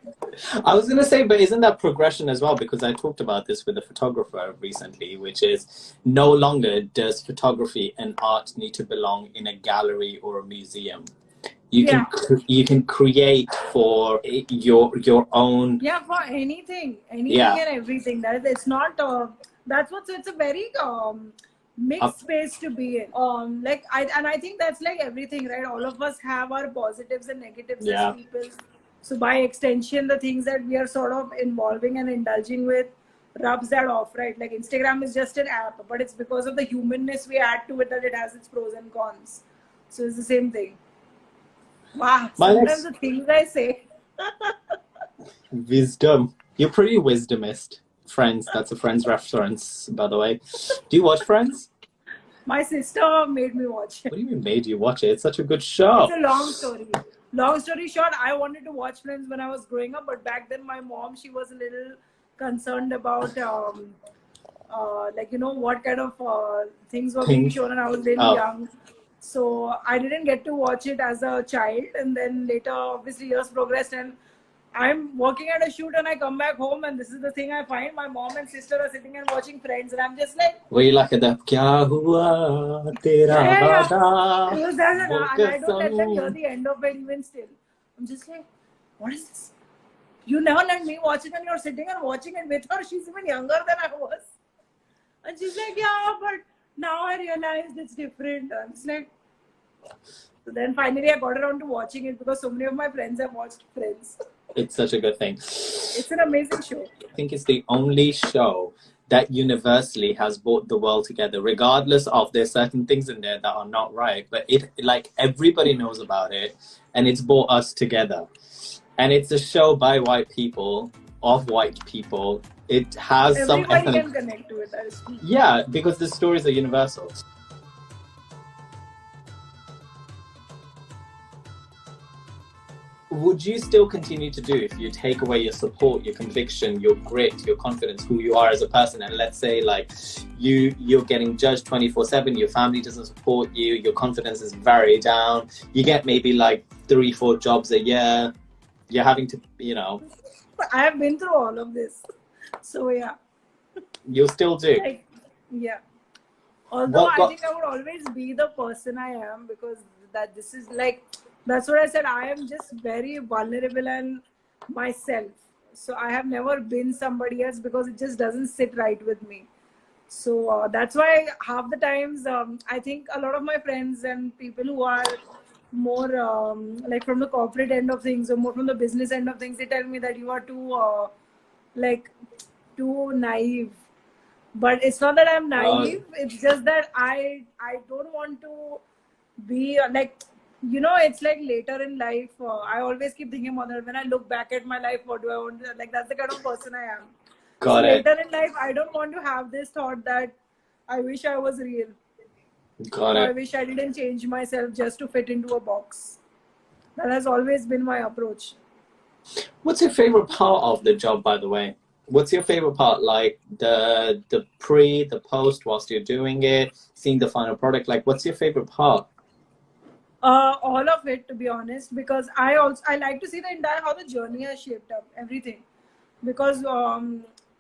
I was going to say, but isn't that progression as well? Because I talked about this with a photographer recently, which is no longer does photography and art need to belong in a gallery or a museum. You can create for your own... Yeah, for anything and everything. It's not... it's a very... mixed space to be in. I think that's like everything, right? All of us have our positives and negatives as people. So by extension, the things that we are sort of involving and indulging with rubs that off, right? Like Instagram is just an app, but it's because of the humanness we add to it that it has its pros and cons. So it's the same thing. Wow, sometimes the things I say. Wisdom. You're pretty wisdomist. Friends, that's a Friends reference, by the way. Do you watch Friends? My sister made me watch it. What do you mean made you watch it? It's such a good show. It's a long story. Long story short, I wanted to watch Friends when I was growing up, but back then my mom, she was a little concerned about what kind of things were being shown, and I was really young. So I didn't get to watch it as a child, and then later, obviously, years progressed, and I'm working at a shoot and I come back home and this is the thing I find. My mom and sister are sitting and watching Friends, and I'm just like... Were you like that? Kya hua tera wada? It was that, and I don't let them hear the end of it even still. I'm just like, what is this? You never let me watch it and you're sitting and watching it with her. She's even younger than I was. And she's like, yeah, but now I realized it's different. I'm just like... So then finally I got around to watching it because so many of my friends have watched Friends. It's such a good thing. It's an amazing show. I think it's the only show that universally has brought the world together, regardless of there's certain things in there that are not right, but it, like, everybody knows about it, and it's brought us together. And it's a show by white people, of white people. It has Everybody can connect to it. Yeah, because the stories are universal. Would you still continue to do if you take away your support, your conviction, your grit, your confidence, who you are as a person, and let's say like you're getting judged 24/7, your family doesn't support you, your confidence is very down, you get maybe like 3-4 jobs a year, you're having to, you know. I have been through all of this, so yeah. You'll still do. Like, yeah. Although I think I would always be the person I am, because this is like, that's what I said. I am just very vulnerable and myself. So I have never been somebody else because it just doesn't sit right with me. So that's why half the times I think a lot of my friends and people who are more like from the corporate end of things or more from the business end of things, they tell me that you are too naive. But it's not that I'm naive. It's just that I don't want to be like, you know, it's like later in life, I always keep thinking about that. When I look back at my life, what do I want to, like, that's the kind of person I am. Got it. Later in life, I don't want to have this thought that I wish I was real. Got it. I wish I didn't change myself just to fit into a box. That has always been my approach. What's your favorite part of the job, by the way? What's your favorite part? Like the pre, the post, whilst you're doing it, seeing the final product. Like, what's your favorite part? All of it, to be honest, because I like to see the entire, how the journey has shaped up, everything. Because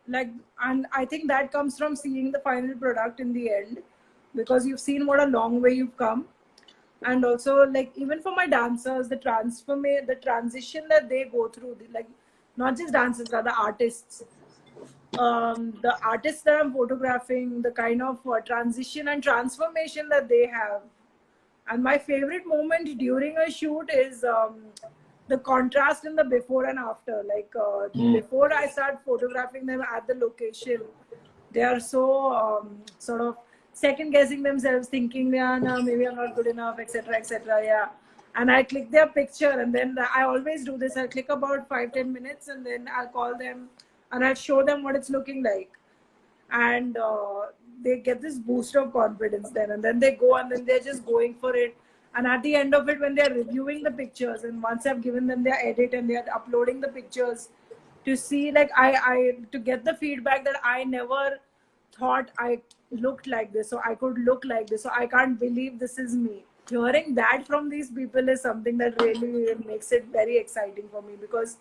like, and I think that comes from seeing the final product in the end, because you've seen what a long way you've come. And also, like, even for my dancers, the transition that they go through, like, not just dancers, but the artists. The artists that I'm photographing, the kind of transition and transformation that they have. And my favorite moment during a shoot is the contrast in the before and after. Like before I start photographing them at the location, they are so sort of second guessing themselves, thinking, yeah, no, maybe I'm not good enough, etc., etc. Yeah. And I click their picture, and then I always do this. I click about 5-10 minutes, and then I'll call them and I'll show them what it's looking like. And they get this boost of confidence then, and then they go, and then they're just going for it. And at the end of it, when they're reviewing the pictures, and once I've given them their edit and they're uploading the pictures, to see, like, to get the feedback that I never thought I looked like this, so I could look like this, so I can't believe this is me. Hearing that from these people is something that really makes it very exciting for me, because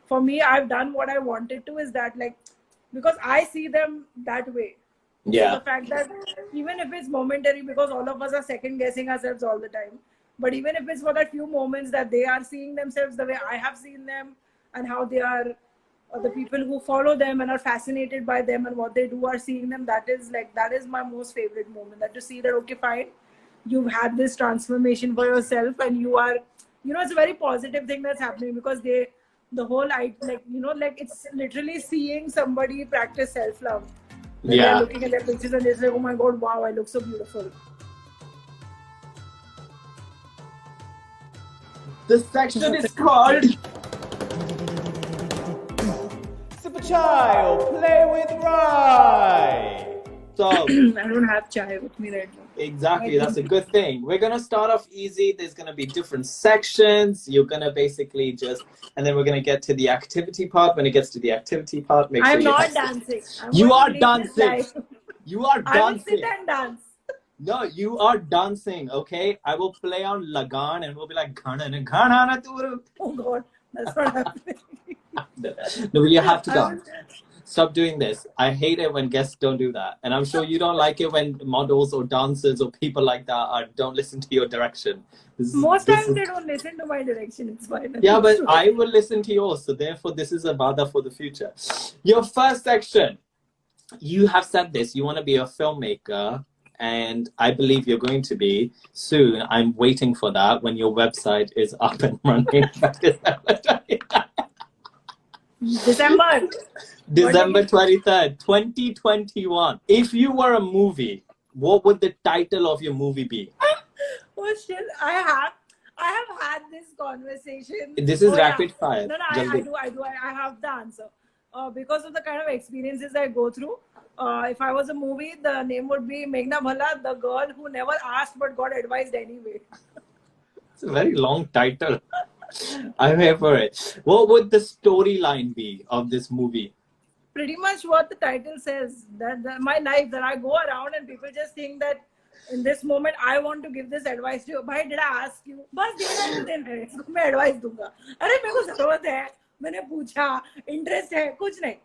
for me, I've done what I wanted to, is that, like, because I see them that way. Yeah. So the fact that even if it's momentary, because all of us are second guessing ourselves all the time, but even if it's for that few moments that they are seeing themselves the way I have seen them, and how they are, the people who follow them and are fascinated by them and what they do are seeing them, that is my most favorite moment. That to see that, okay, fine, you've had this transformation for yourself, and you are, you know, it's a very positive thing that's happening, because the whole, like, you know, like, it's literally seeing somebody practice self-love. Yeah. They're looking at their pictures and they're like, oh my God, wow, I look so beautiful. The section is called Sip a chai or play with Rye. So I don't have chai with me right now. exactly, that's a good thing. We're gonna start off easy. There's gonna be different sections. You're gonna basically just, and then we're gonna get to the activity part. When it gets to the activity part, make sure I'm you not have- dancing. You are dancing. You are I will dancing. sit and dance. No, you are dancing. Okay, I will play on Lagan, and we'll be like, Ghana na Ghana na turu. Oh God, that's not happening. No, you have to dance. Stop doing this. I hate it when guests don't do that. And I'm sure you don't like it when models or dancers or people like that don't listen to your direction. Most times they don't listen to my direction. It's fine. Yeah, but I will listen to yours. So therefore, this is a vada for the future. Your first section. You have said this. You want to be a filmmaker. and I believe you're going to be soon. I'm waiting for that when your website is up and running. December. December 23rd, 2021. If you were a movie, what would the title of your movie be? Oh shit! I have had this conversation. This is rapid fire. No, I do. I have the answer. Because of the kind of experiences I go through. If I was a movie, the name would be Meghna Bhalla, the girl who never asked but got advised anyway. It's a very long title. I'm here for it. What would the storyline be of this movie? Pretty much what the title says. That my life, that I go around and people just think that in this moment I want to give this advice to you. Bhai, did I ask you? बस देना दिन है, इसको मैं advice दूंगा. अरे मेरे को जरूरत है, मैंने पूछा, interest है, कुछ नहीं.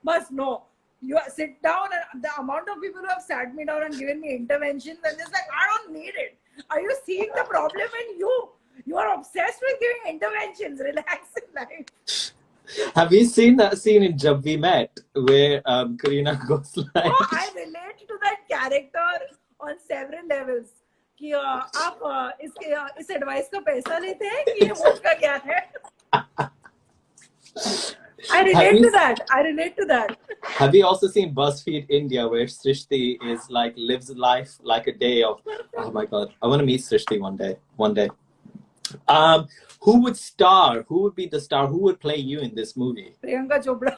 बस no. You sit down and the amount of people who have sat me down and given me interventions and just like, I don't need it. Are you seeing the problem in you? You are obsessed with giving interventions. Relax in life. Have you seen that scene in Jab We Met where Kareena goes like... Oh, I relate to that character on several levels. कि आप इस advice का पैसा लेते हैं कि ये vote का क्या है? I relate to that. Have you also seen BuzzFeed India where Srishti is like lives life like a day of... Oh my god, I want to meet Srishti one day. Who would star? Who would be the star? Who would play you in this movie? Priyanka Chopra.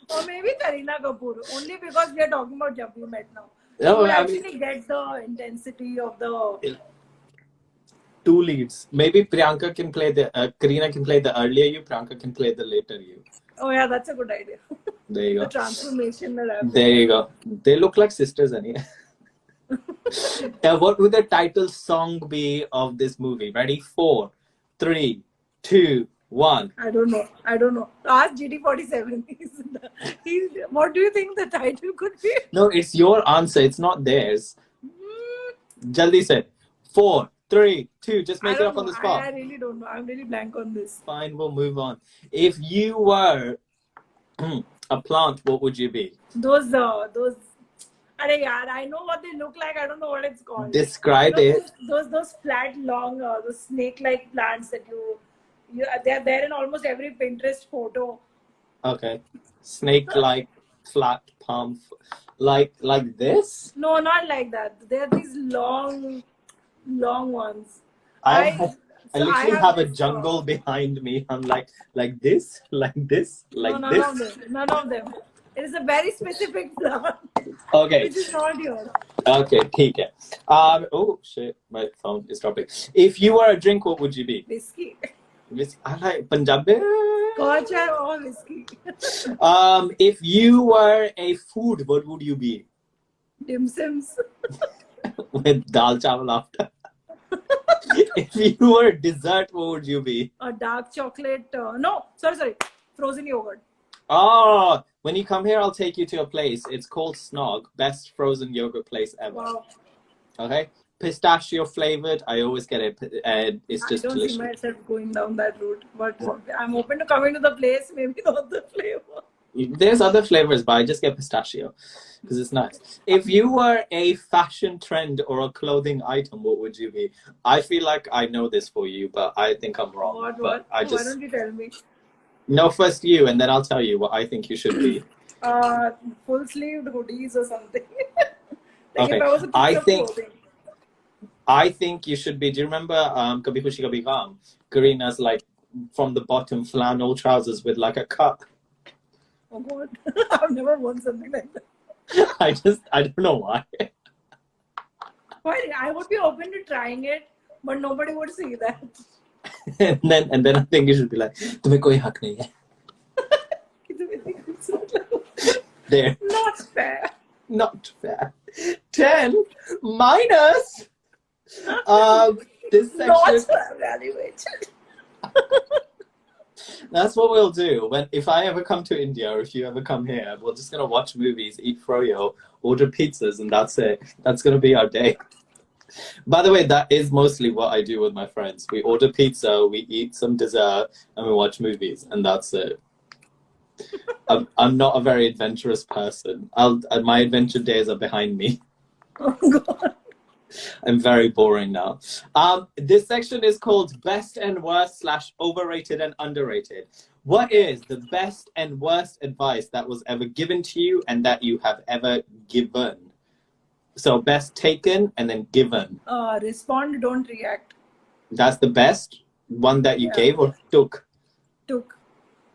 Or maybe Kareena Kapoor. Only because we are talking about Jab We Met now. No, I actually get the intensity of the... Two leads. Maybe Priyanka can play the... Kareena can play the earlier you. Priyanka can play the later you. Oh yeah, that's a good idea. There you go. The transformation that happens. There you go. They look like sisters anyway. What would the title song be of this movie? Ready? 4, 3, 2, 1. I don't know. Ask GT47. What do you think the title could be? No, it's your answer. It's not theirs. Jaldi say. 4, 3, 2. Just make it up on the spot. I really don't know. I'm really blank on this. Fine, we'll move on. If you were a plant, what would you be? Those. Arey yaar, I know what they look like. I don't know what it's called. Describe it. Those flat, long, those snake-like plants that they're there in almost every Pinterest photo. Okay. Snake-like flat palm, like this? No, not like that. They're these long ones. I literally have a jungle behind me. I'm like this, like this, like no, this. None of them. It is a very specific plant. Okay. Which is not yours. Okay, theek hai. Oh shit, my phone is dropping. If you were a drink, what would you be? Whiskey. I like Punjabi. Scotch or whiskey. If you were a food, what would you be? Dim Sims. With dal chawal after. If you were a dessert, what would you be? A dark chocolate. No, sorry. Frozen yogurt. Oh, when you come here, I'll take you to a place. It's called Snog, best frozen yogurt place ever. Wow. Okay, pistachio flavored. I always get it. It's just delicious. I don't see myself going down that route, but I'm open to coming to the place. Maybe not the flavor. There's other flavors, but I just get pistachio because it's nice. If you were a fashion trend or a clothing item, what would you be? I feel like I know this for you, but I think I'm wrong. What? Why don't you tell me? No, first you, and then I'll tell you what I think you should be. Full-sleeved hoodies or something. Okay. If I was a piece of clothing. I think you should be. Do you remember Kabhi Khushi Kabhi Gham? Kareena's like from the bottom flannel trousers with like a cut. Oh God, I've never worn something like that. I don't know why. Why? I would be open to trying it, but nobody would see that. and then I think you should be like, तुम्हें कोई हक नहीं है. There. Not fair. 10 minus. This section. Not evaluated. That's what we'll do. If I ever come to India or if you ever come here, we're just gonna watch movies, eat froyo, order pizzas, and that's it. That's gonna be our day. By the way, that is mostly what I do with my friends. We order pizza, we eat some dessert, and we watch movies, and that's it. I'm not a very adventurous person. My adventure days are behind me. Oh God. I'm very boring now. This section is called Best and Worst / Overrated and Underrated. What is the best and worst advice that was ever given to you and that you have ever given? So best taken and then given. Respond, don't react. That's the best one that you gave or took? Took.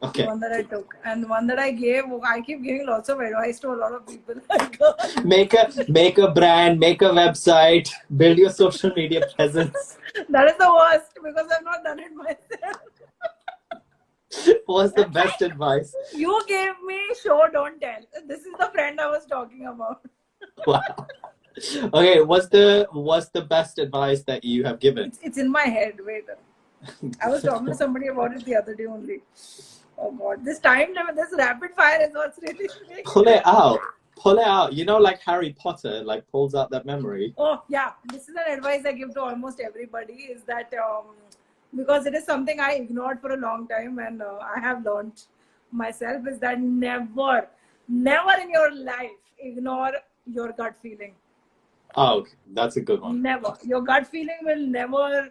Okay. One that I took. And one that I gave, I keep giving lots of advice to a lot of people. Make a brand, make a website, build your social media presence. That is the worst because I've not done it myself. What's the best advice? You gave me show, don't tell. This is the friend I was talking about. Wow. Okay, what's the best advice that you have given? It's in my head. Wait. I was talking to somebody about it the other day only. Oh God, this time limit, this rapid fire is what's really making Pull it out. Pull it out. You know, like Harry Potter, like pulls out that memory. Oh yeah, this is an advice I give to almost everybody. Is that because it is something I ignored for a long time, and I have learned myself is that never in your life ignore your gut feeling. Oh, okay. That's a good one. Never. Your gut feeling will never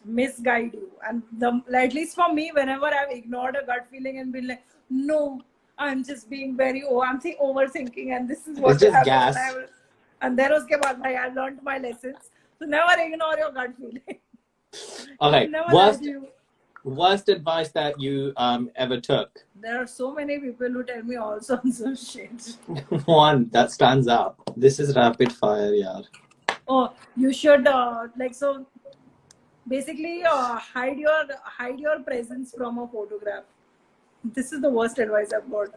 misguide you. And at least for me, whenever I've ignored a gut feeling and been like, no, I'm just being I'm overthinking, and this is what it's just happens. gas. And then I learned my lessons. So never ignore your gut feeling. Okay. Worst advice that you ever took? There are so many people who tell me all sorts of shit. One that stands out. This is rapid fire, yaar. Oh, you should so. Basically, hide your presence from a photograph. This is the worst advice I've got.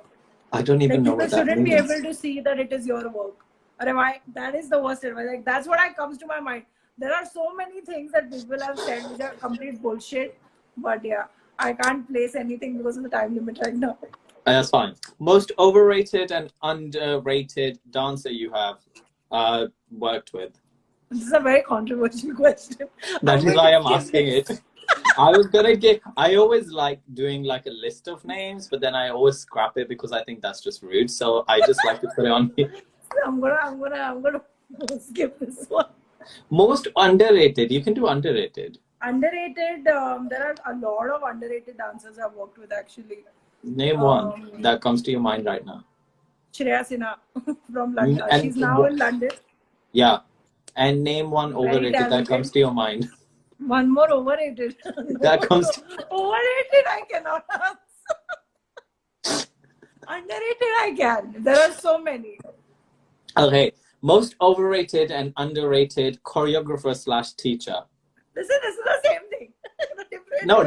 I don't even know what that means. People shouldn't be able to see that it is your work. That is the worst advice. Like, that's what comes to my mind. There are so many things that people have said which are complete bullshit. But yeah, I can't place anything because of the time limit right now. That's fine. Most overrated and underrated dancer you have worked with? This is a very controversial question. That is why I'm asking it. I always like doing like a list of names, but then I always scrap it because I think that's just rude. So I just like to put it on here. I'm gonna skip this one. Most underrated. You can do underrated. Underrated. There are a lot of underrated dancers I've worked with actually. Name one that comes to your mind right now. Shreya Sinha from London. She's now in London. Yeah. And name one overrated that comes to your mind. One more overrated. That comes to... Overrated I cannot answer. Underrated I can. There are so many. Okay. Most overrated and underrated choreographer / teacher. This is the same thing. No,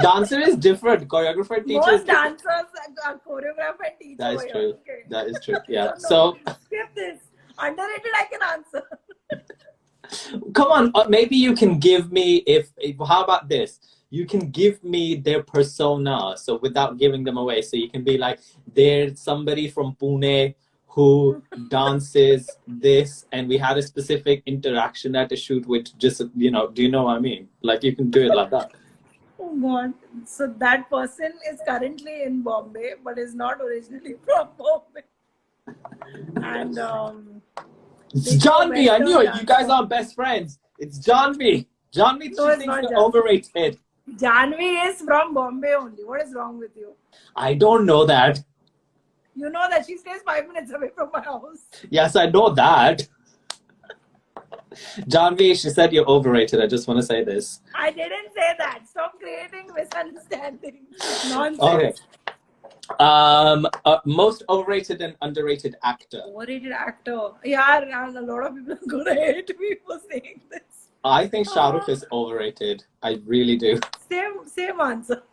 dancer is different. Choreographer, teacher. Most dancers are choreographer and teacher. That is true. Okay. That is true. Yeah. So skip this. Underrated I can answer. Come on, maybe you can give me how about this? You can give me their persona, so without giving them away. So you can be like, there's somebody from Pune who dances this, and we had a specific interaction at a shoot with just, do you know what I mean? Like, you can do it like that. Oh God. So that person is currently in Bombay, but is not originally from Bombay. And it's Jhanavi. I knew it. You guys are best friends. It's Jhanavi. Jhanavi thinks you're overrated. Jhanavi is from Bombay only. What is wrong with you? I don't know that. You know that she stays 5 minutes away from my house. Yes, I know that. Jhanavi, she said you're overrated. I just want to say this. I didn't say that. Stop creating misunderstandings. Nonsense. Okay. Most overrated and underrated actor. Overrated actor. Yeah, a lot of people are gonna hate me for saying this. I think Shah Rukh is overrated. I really do. Same answer.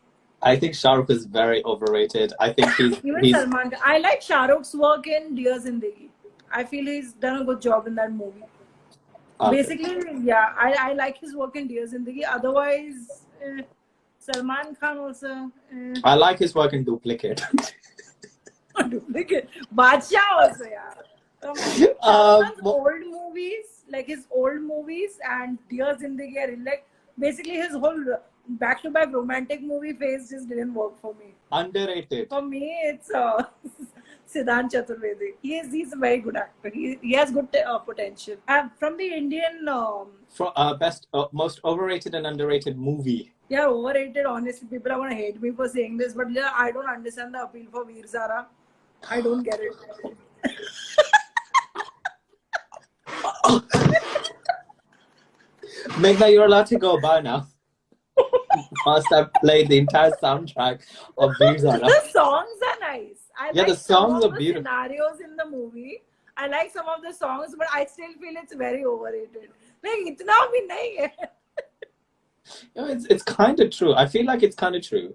I think Shah Rukh is very overrated. I think he's Salman. I like Shah Rukh's work in Dear Zindagi. I feel he's done a good job in that movie. Okay. Basically, yeah, I like his work in Dear Zindagi. Otherwise, Salman Khan also. I like his work in Duplicate. Duplicate. Badshah also, yeah. Salman's old movies, like his old movies and Dear Zindagi, I like basically his back-to-back romantic movie phase just didn't work for me. Underrated. For me, it's Siddhant Chaturvedi. He's a very good actor. He has good potential. From the Indian... For best, most overrated and underrated movie. Yeah, overrated. Honestly, people are gonna hate me for saying this, but yeah, I don't understand the appeal for Veer Zara. I don't get it. Meghna, you're allowed to go by now. Must have played the entire soundtrack of Veer Zara. The songs are nice. I like the songs some of are the beautiful. scenarios in the movie. I like some of the songs, but I still feel it's very overrated. Like, itna bhi nahi hai. It's kind of true. I feel like it's kind of true.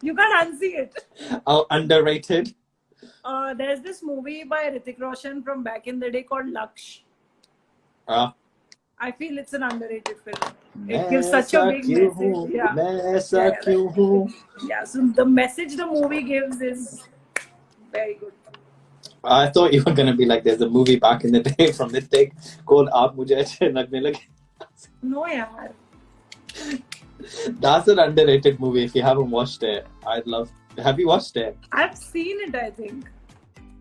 You can't unsee it. Oh, underrated. There's this movie by Hrithik Roshan from back in the day called Laksh. I feel it's an underrated film. It gives such a big message. Yeah, so the message the movie gives is very good. I thought you were going to be like, there's a movie back in the day from Hrithik called Aap Mujhe Achhe Lagne Lage. No, yaar. That's an underrated movie. If you haven't watched it, have you watched it? I've seen it, I think.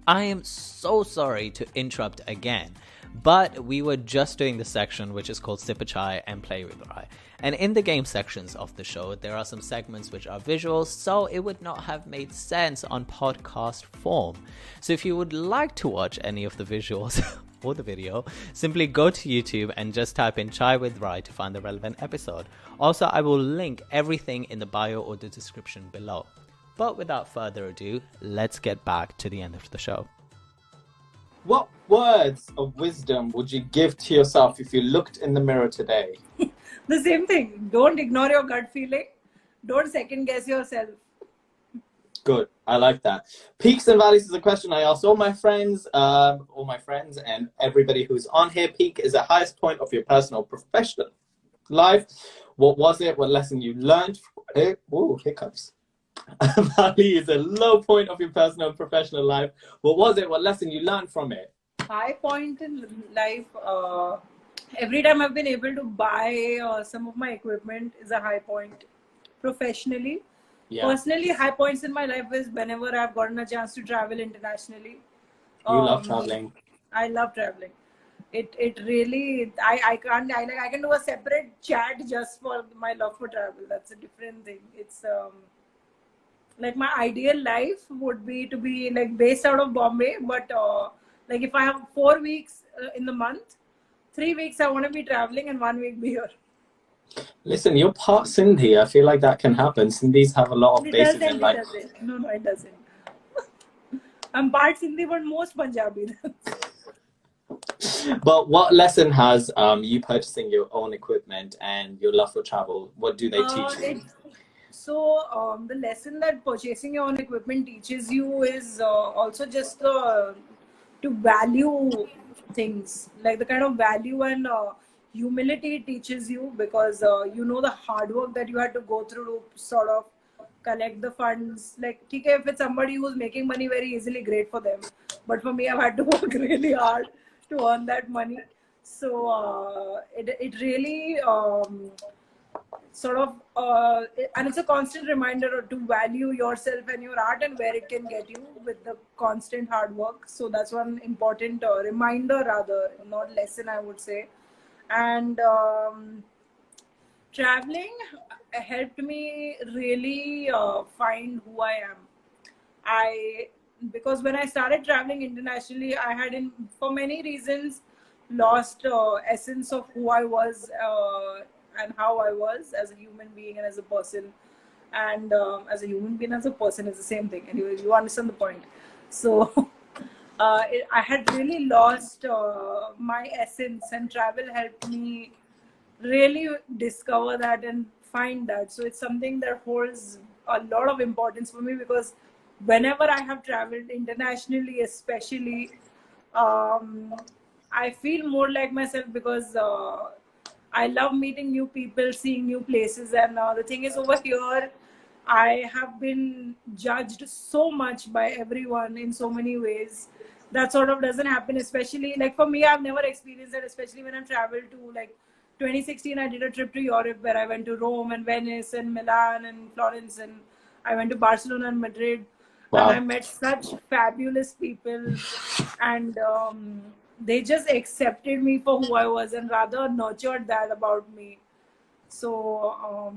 I am so sorry to interrupt again, but we were just doing the section which is called Sip a Chai and Play with Rai. And in the game sections of the show, there are some segments which are visuals, so it would not have made sense on podcast form. So if you would like to watch any of the visuals or the video, simply go to YouTube and just type in Chai with Rai to find the relevant episode. Also, I will link everything in the bio or the description below. But without further ado, let's get back to the end of the show. What words of wisdom would you give to yourself if you looked in the mirror today? The same thing. Don't ignore your gut feeling. Don't second guess yourself. Good. I like that. Peaks and valleys is a question I asked all my friends and everybody who's on here. Peak is the highest point of your personal professional life. What was it? What lesson you learned? Oh, hiccups. Valley is a low point of your personal and professional life. What was it? What lesson you learned from it? High point in life. Every time I've been able to buy some of my equipment is a high point professionally. Yeah. Personally, high points in my life is whenever I've gotten a chance to travel internationally. You love traveling. I love traveling. It really, I can do a separate chat just for my love for travel. That's a different thing. It's like my ideal life would be to be like based out of Bombay, but like if I have 4 weeks in the month, 3 weeks I want to be traveling and 1 week be here. Listen, you're part Sindhi. I feel like that can happen. Sindhis have a lot of bases in life. No, it doesn't. I'm part Sindhi, but most Punjabi. But what lesson has you purchasing your own equipment and your love for travel? What do they teach you? So the lesson that purchasing your own equipment teaches you is also just to value things, like the kind of value and humility it teaches you, because you know the hard work that you had to go through to sort of collect the funds. Like, okay, if it's somebody who's making money very easily, great for them. But for me, I've had to work really hard to earn that money. So it really sort of and it's a constant reminder to value yourself and your art and where it can get you with the constant hard work. So that's one important reminder, rather, not lesson, I would say. And traveling helped me really find who I am. Because when I started traveling internationally, I had, for many reasons, lost essence of who I was and how I was as a human being and as a person. And as a human being, as a person is the same thing. Anyway, you understand the point. So I had really lost my essence, and travel helped me really discover that and find that. So it's something that holds a lot of importance for me, because whenever I have traveled internationally, especially, I feel more like myself, because I love meeting new people, seeing new places. And the thing is, over here, I have been judged so much by everyone in so many ways. That sort of doesn't happen, especially like for me, I've never experienced that, especially when I've traveled to like 2016, I did a trip to Europe where I went to Rome and Venice and Milan and Florence, and I went to Barcelona and Madrid. Wow. And I met such fabulous people, and they just accepted me for who I was and rather nurtured that about me. So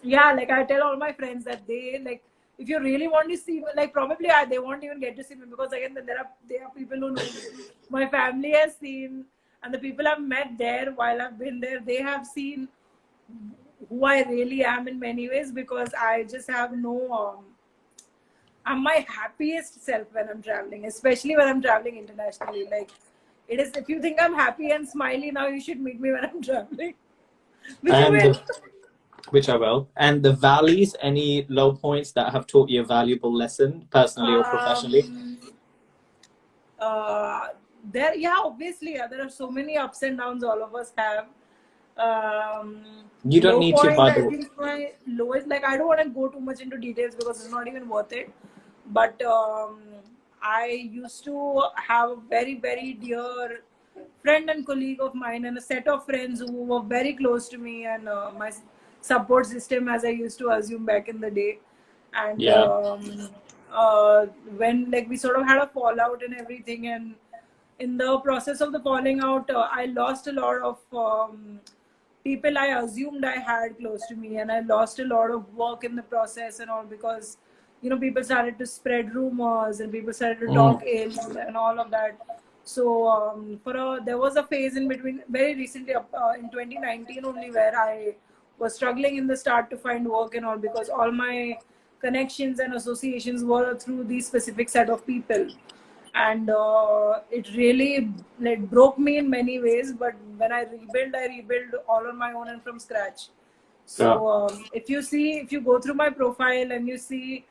yeah, like I tell all my friends that they like, if you really want to see me, like probably they won't even get to see me, because again there are people who know me. My family has seen, and the people I've met there while I've been there, they have seen who I really am in many ways, because I just have no I'm my happiest self when I'm traveling, especially when I'm traveling internationally. Like, it is, if you think I'm happy and smiley now, you should meet me when I'm traveling. Which I will. And the valleys, any low points that have taught you a valuable lesson, personally or professionally? Yeah, obviously, there are so many ups and downs all of us have. You don't need to, by the way. I think my lowest, like, I don't want to go too much into details because it's not even worth it. But I used to have a very, very dear friend and colleague of mine, and a set of friends who were very close to me, and my support system, as I used to assume back in the day. And when like we sort of had a fallout and everything, and in the process of the falling out, I lost a lot of people I assumed I had close to me, and I lost a lot of work in the process and all, because people started to spread rumors and people started to talk ill and all of that. So there was a phase in between, very recently, in 2019 only, where I was struggling in the start to find work and all, because all my connections and associations were through these specific set of people. And it really like broke me in many ways. But when I rebuild all on my own and from scratch. So if you go through my profile and you see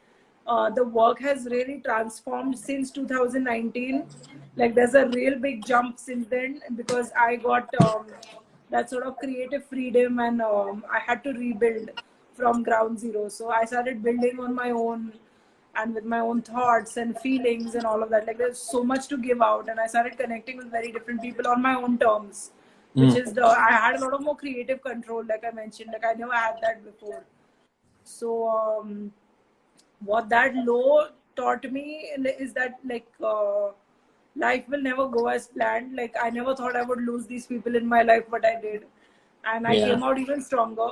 the work has really transformed since 2019. Like, there's a real big jump since then, because I got that sort of creative freedom, and I had to rebuild from ground zero. So I started building on my own, and with my own thoughts and feelings and all of that. Like, there's so much to give out, and I started connecting with very different people on my own terms, which is I had a lot of more creative control, like I mentioned. Like, I never had that before. So what that low taught me is that, like, life will never go as planned. Like, I never thought I would lose these people in my life, but I did, and I came out even stronger.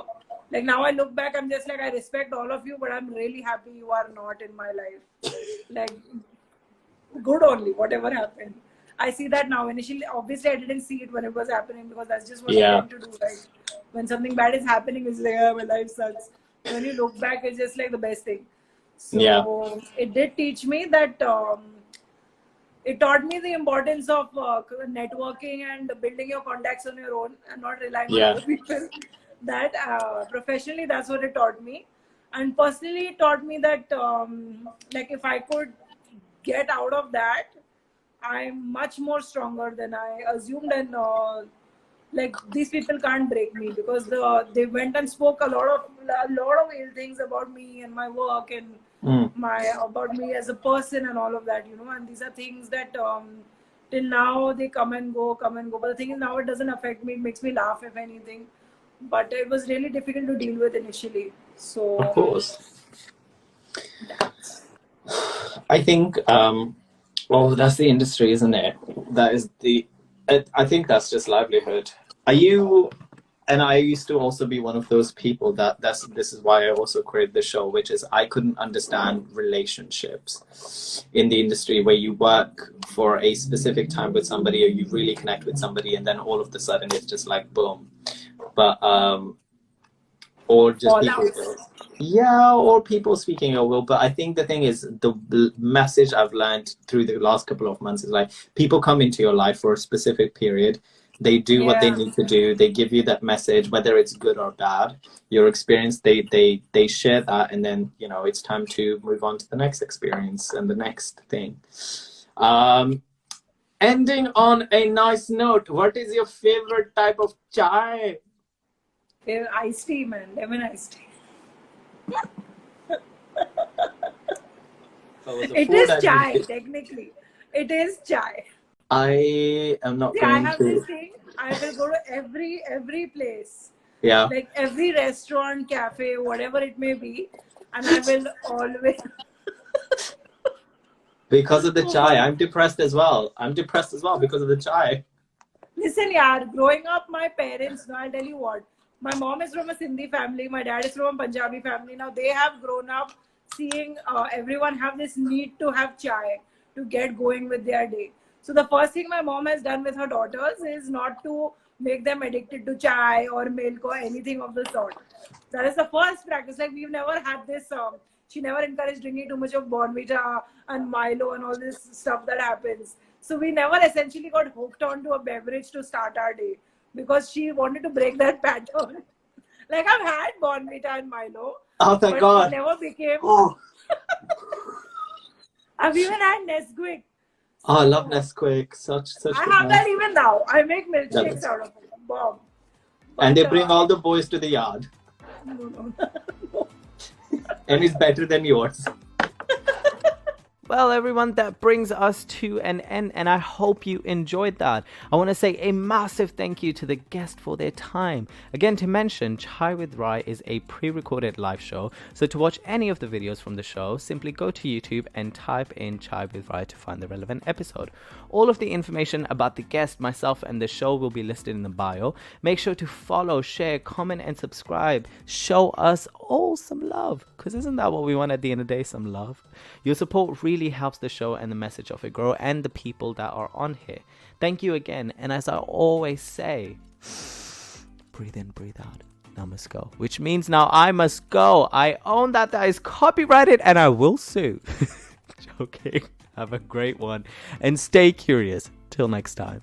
Like, now I look back, I'm just like, I respect all of you, but I'm really happy you are not in my life. Like, good only, whatever happened. I see that now. Initially, obviously, I didn't see it when it was happening, because that's just what I tend to do, right? When something bad is happening, it's like, oh, my life sucks. When you look back, it's just like the best thing. So it did teach me that, it taught me the importance of networking and building your contacts on your own and not relying on other people. That professionally, that's what it taught me. And personally, it taught me that like, if I could get out of that, I'm much more stronger than I assumed. And like, these people can't break me, because they went and spoke a lot of ill things about me and my work and about me as a person and all of that, and these are things that till now they come and go. But the thing is, now it doesn't affect me. It makes me laugh, if anything. But it was really difficult to deal with initially. So of course, I think well, that's the industry, isn't it? That is I think that's just livelihood. Are you? And I used to also be one of those people this is why I also created the show, which is I couldn't understand relationships in the industry, where you work for a specific time with somebody, or you really connect with somebody, and then all of a sudden it's just like boom. But or just or people speaking ill will. But I think the thing is, the message I've learned through the last couple of months is, like, people come into your life for a specific period. They do what they need to do. They give you that message, whether it's good or bad. Your experience, they share that, and then it's time to move on to the next experience and the next thing. Ending on a nice note, what is your favorite type of chai? Iced tea, man. Lemon iced tea. It is chai, technically. It is chai. I am not See, going I have to. this thing. I will go to every place, Yeah. like every restaurant, cafe, whatever it may be, and I will always. Because of the chai. I'm depressed as well because of the chai. Listen, yaar, growing up, my parents, no, I'll tell you what. My mom is from a Sindhi family. My dad is from a Punjabi family. Now, they have grown up seeing everyone have this need to have chai to get going with their day. So, the first thing my mom has done with her daughters is not to make them addicted to chai or milk or anything of the sort. That is the first practice. Like, we've never had this. She never encouraged drinking too much of Bonvita and Milo and all this stuff that happens. So we never essentially got hooked onto a beverage to start our day because she wanted to break that pattern. Like I've had Bonvita and Milo, Oh, thank but God. it never became. Oh. I've even had Nesquik. Oh, I love Nesquik. Such I good have that Nesquik. even now. I make milkshakes Jealous. out of it. Bomb. And they But, bring all the boys to the yard. no. And it's better than yours. Well, everyone, that brings us to an end, and I hope you enjoyed that. I want to say a massive thank you to the guest for their time. Again, to mention, Chai with Rai is a pre-recorded live show, so to watch any of the videos from the show, simply go to YouTube and type in Chai with Rai to find the relevant episode. All of the information about the guest, myself, and the show will be listed in the bio. Make sure to follow, share, comment, and subscribe. Show us all some love, because isn't that what we want at the end of the day? Some love. Your support really helps the show and the message of it grow and the people that are on here. Thank you again, and as I always say, breathe in, breathe out. Now must go, which means now I must go. I own that is copyrighted and I will sue. Joking. Have a great one and stay curious. Till next time.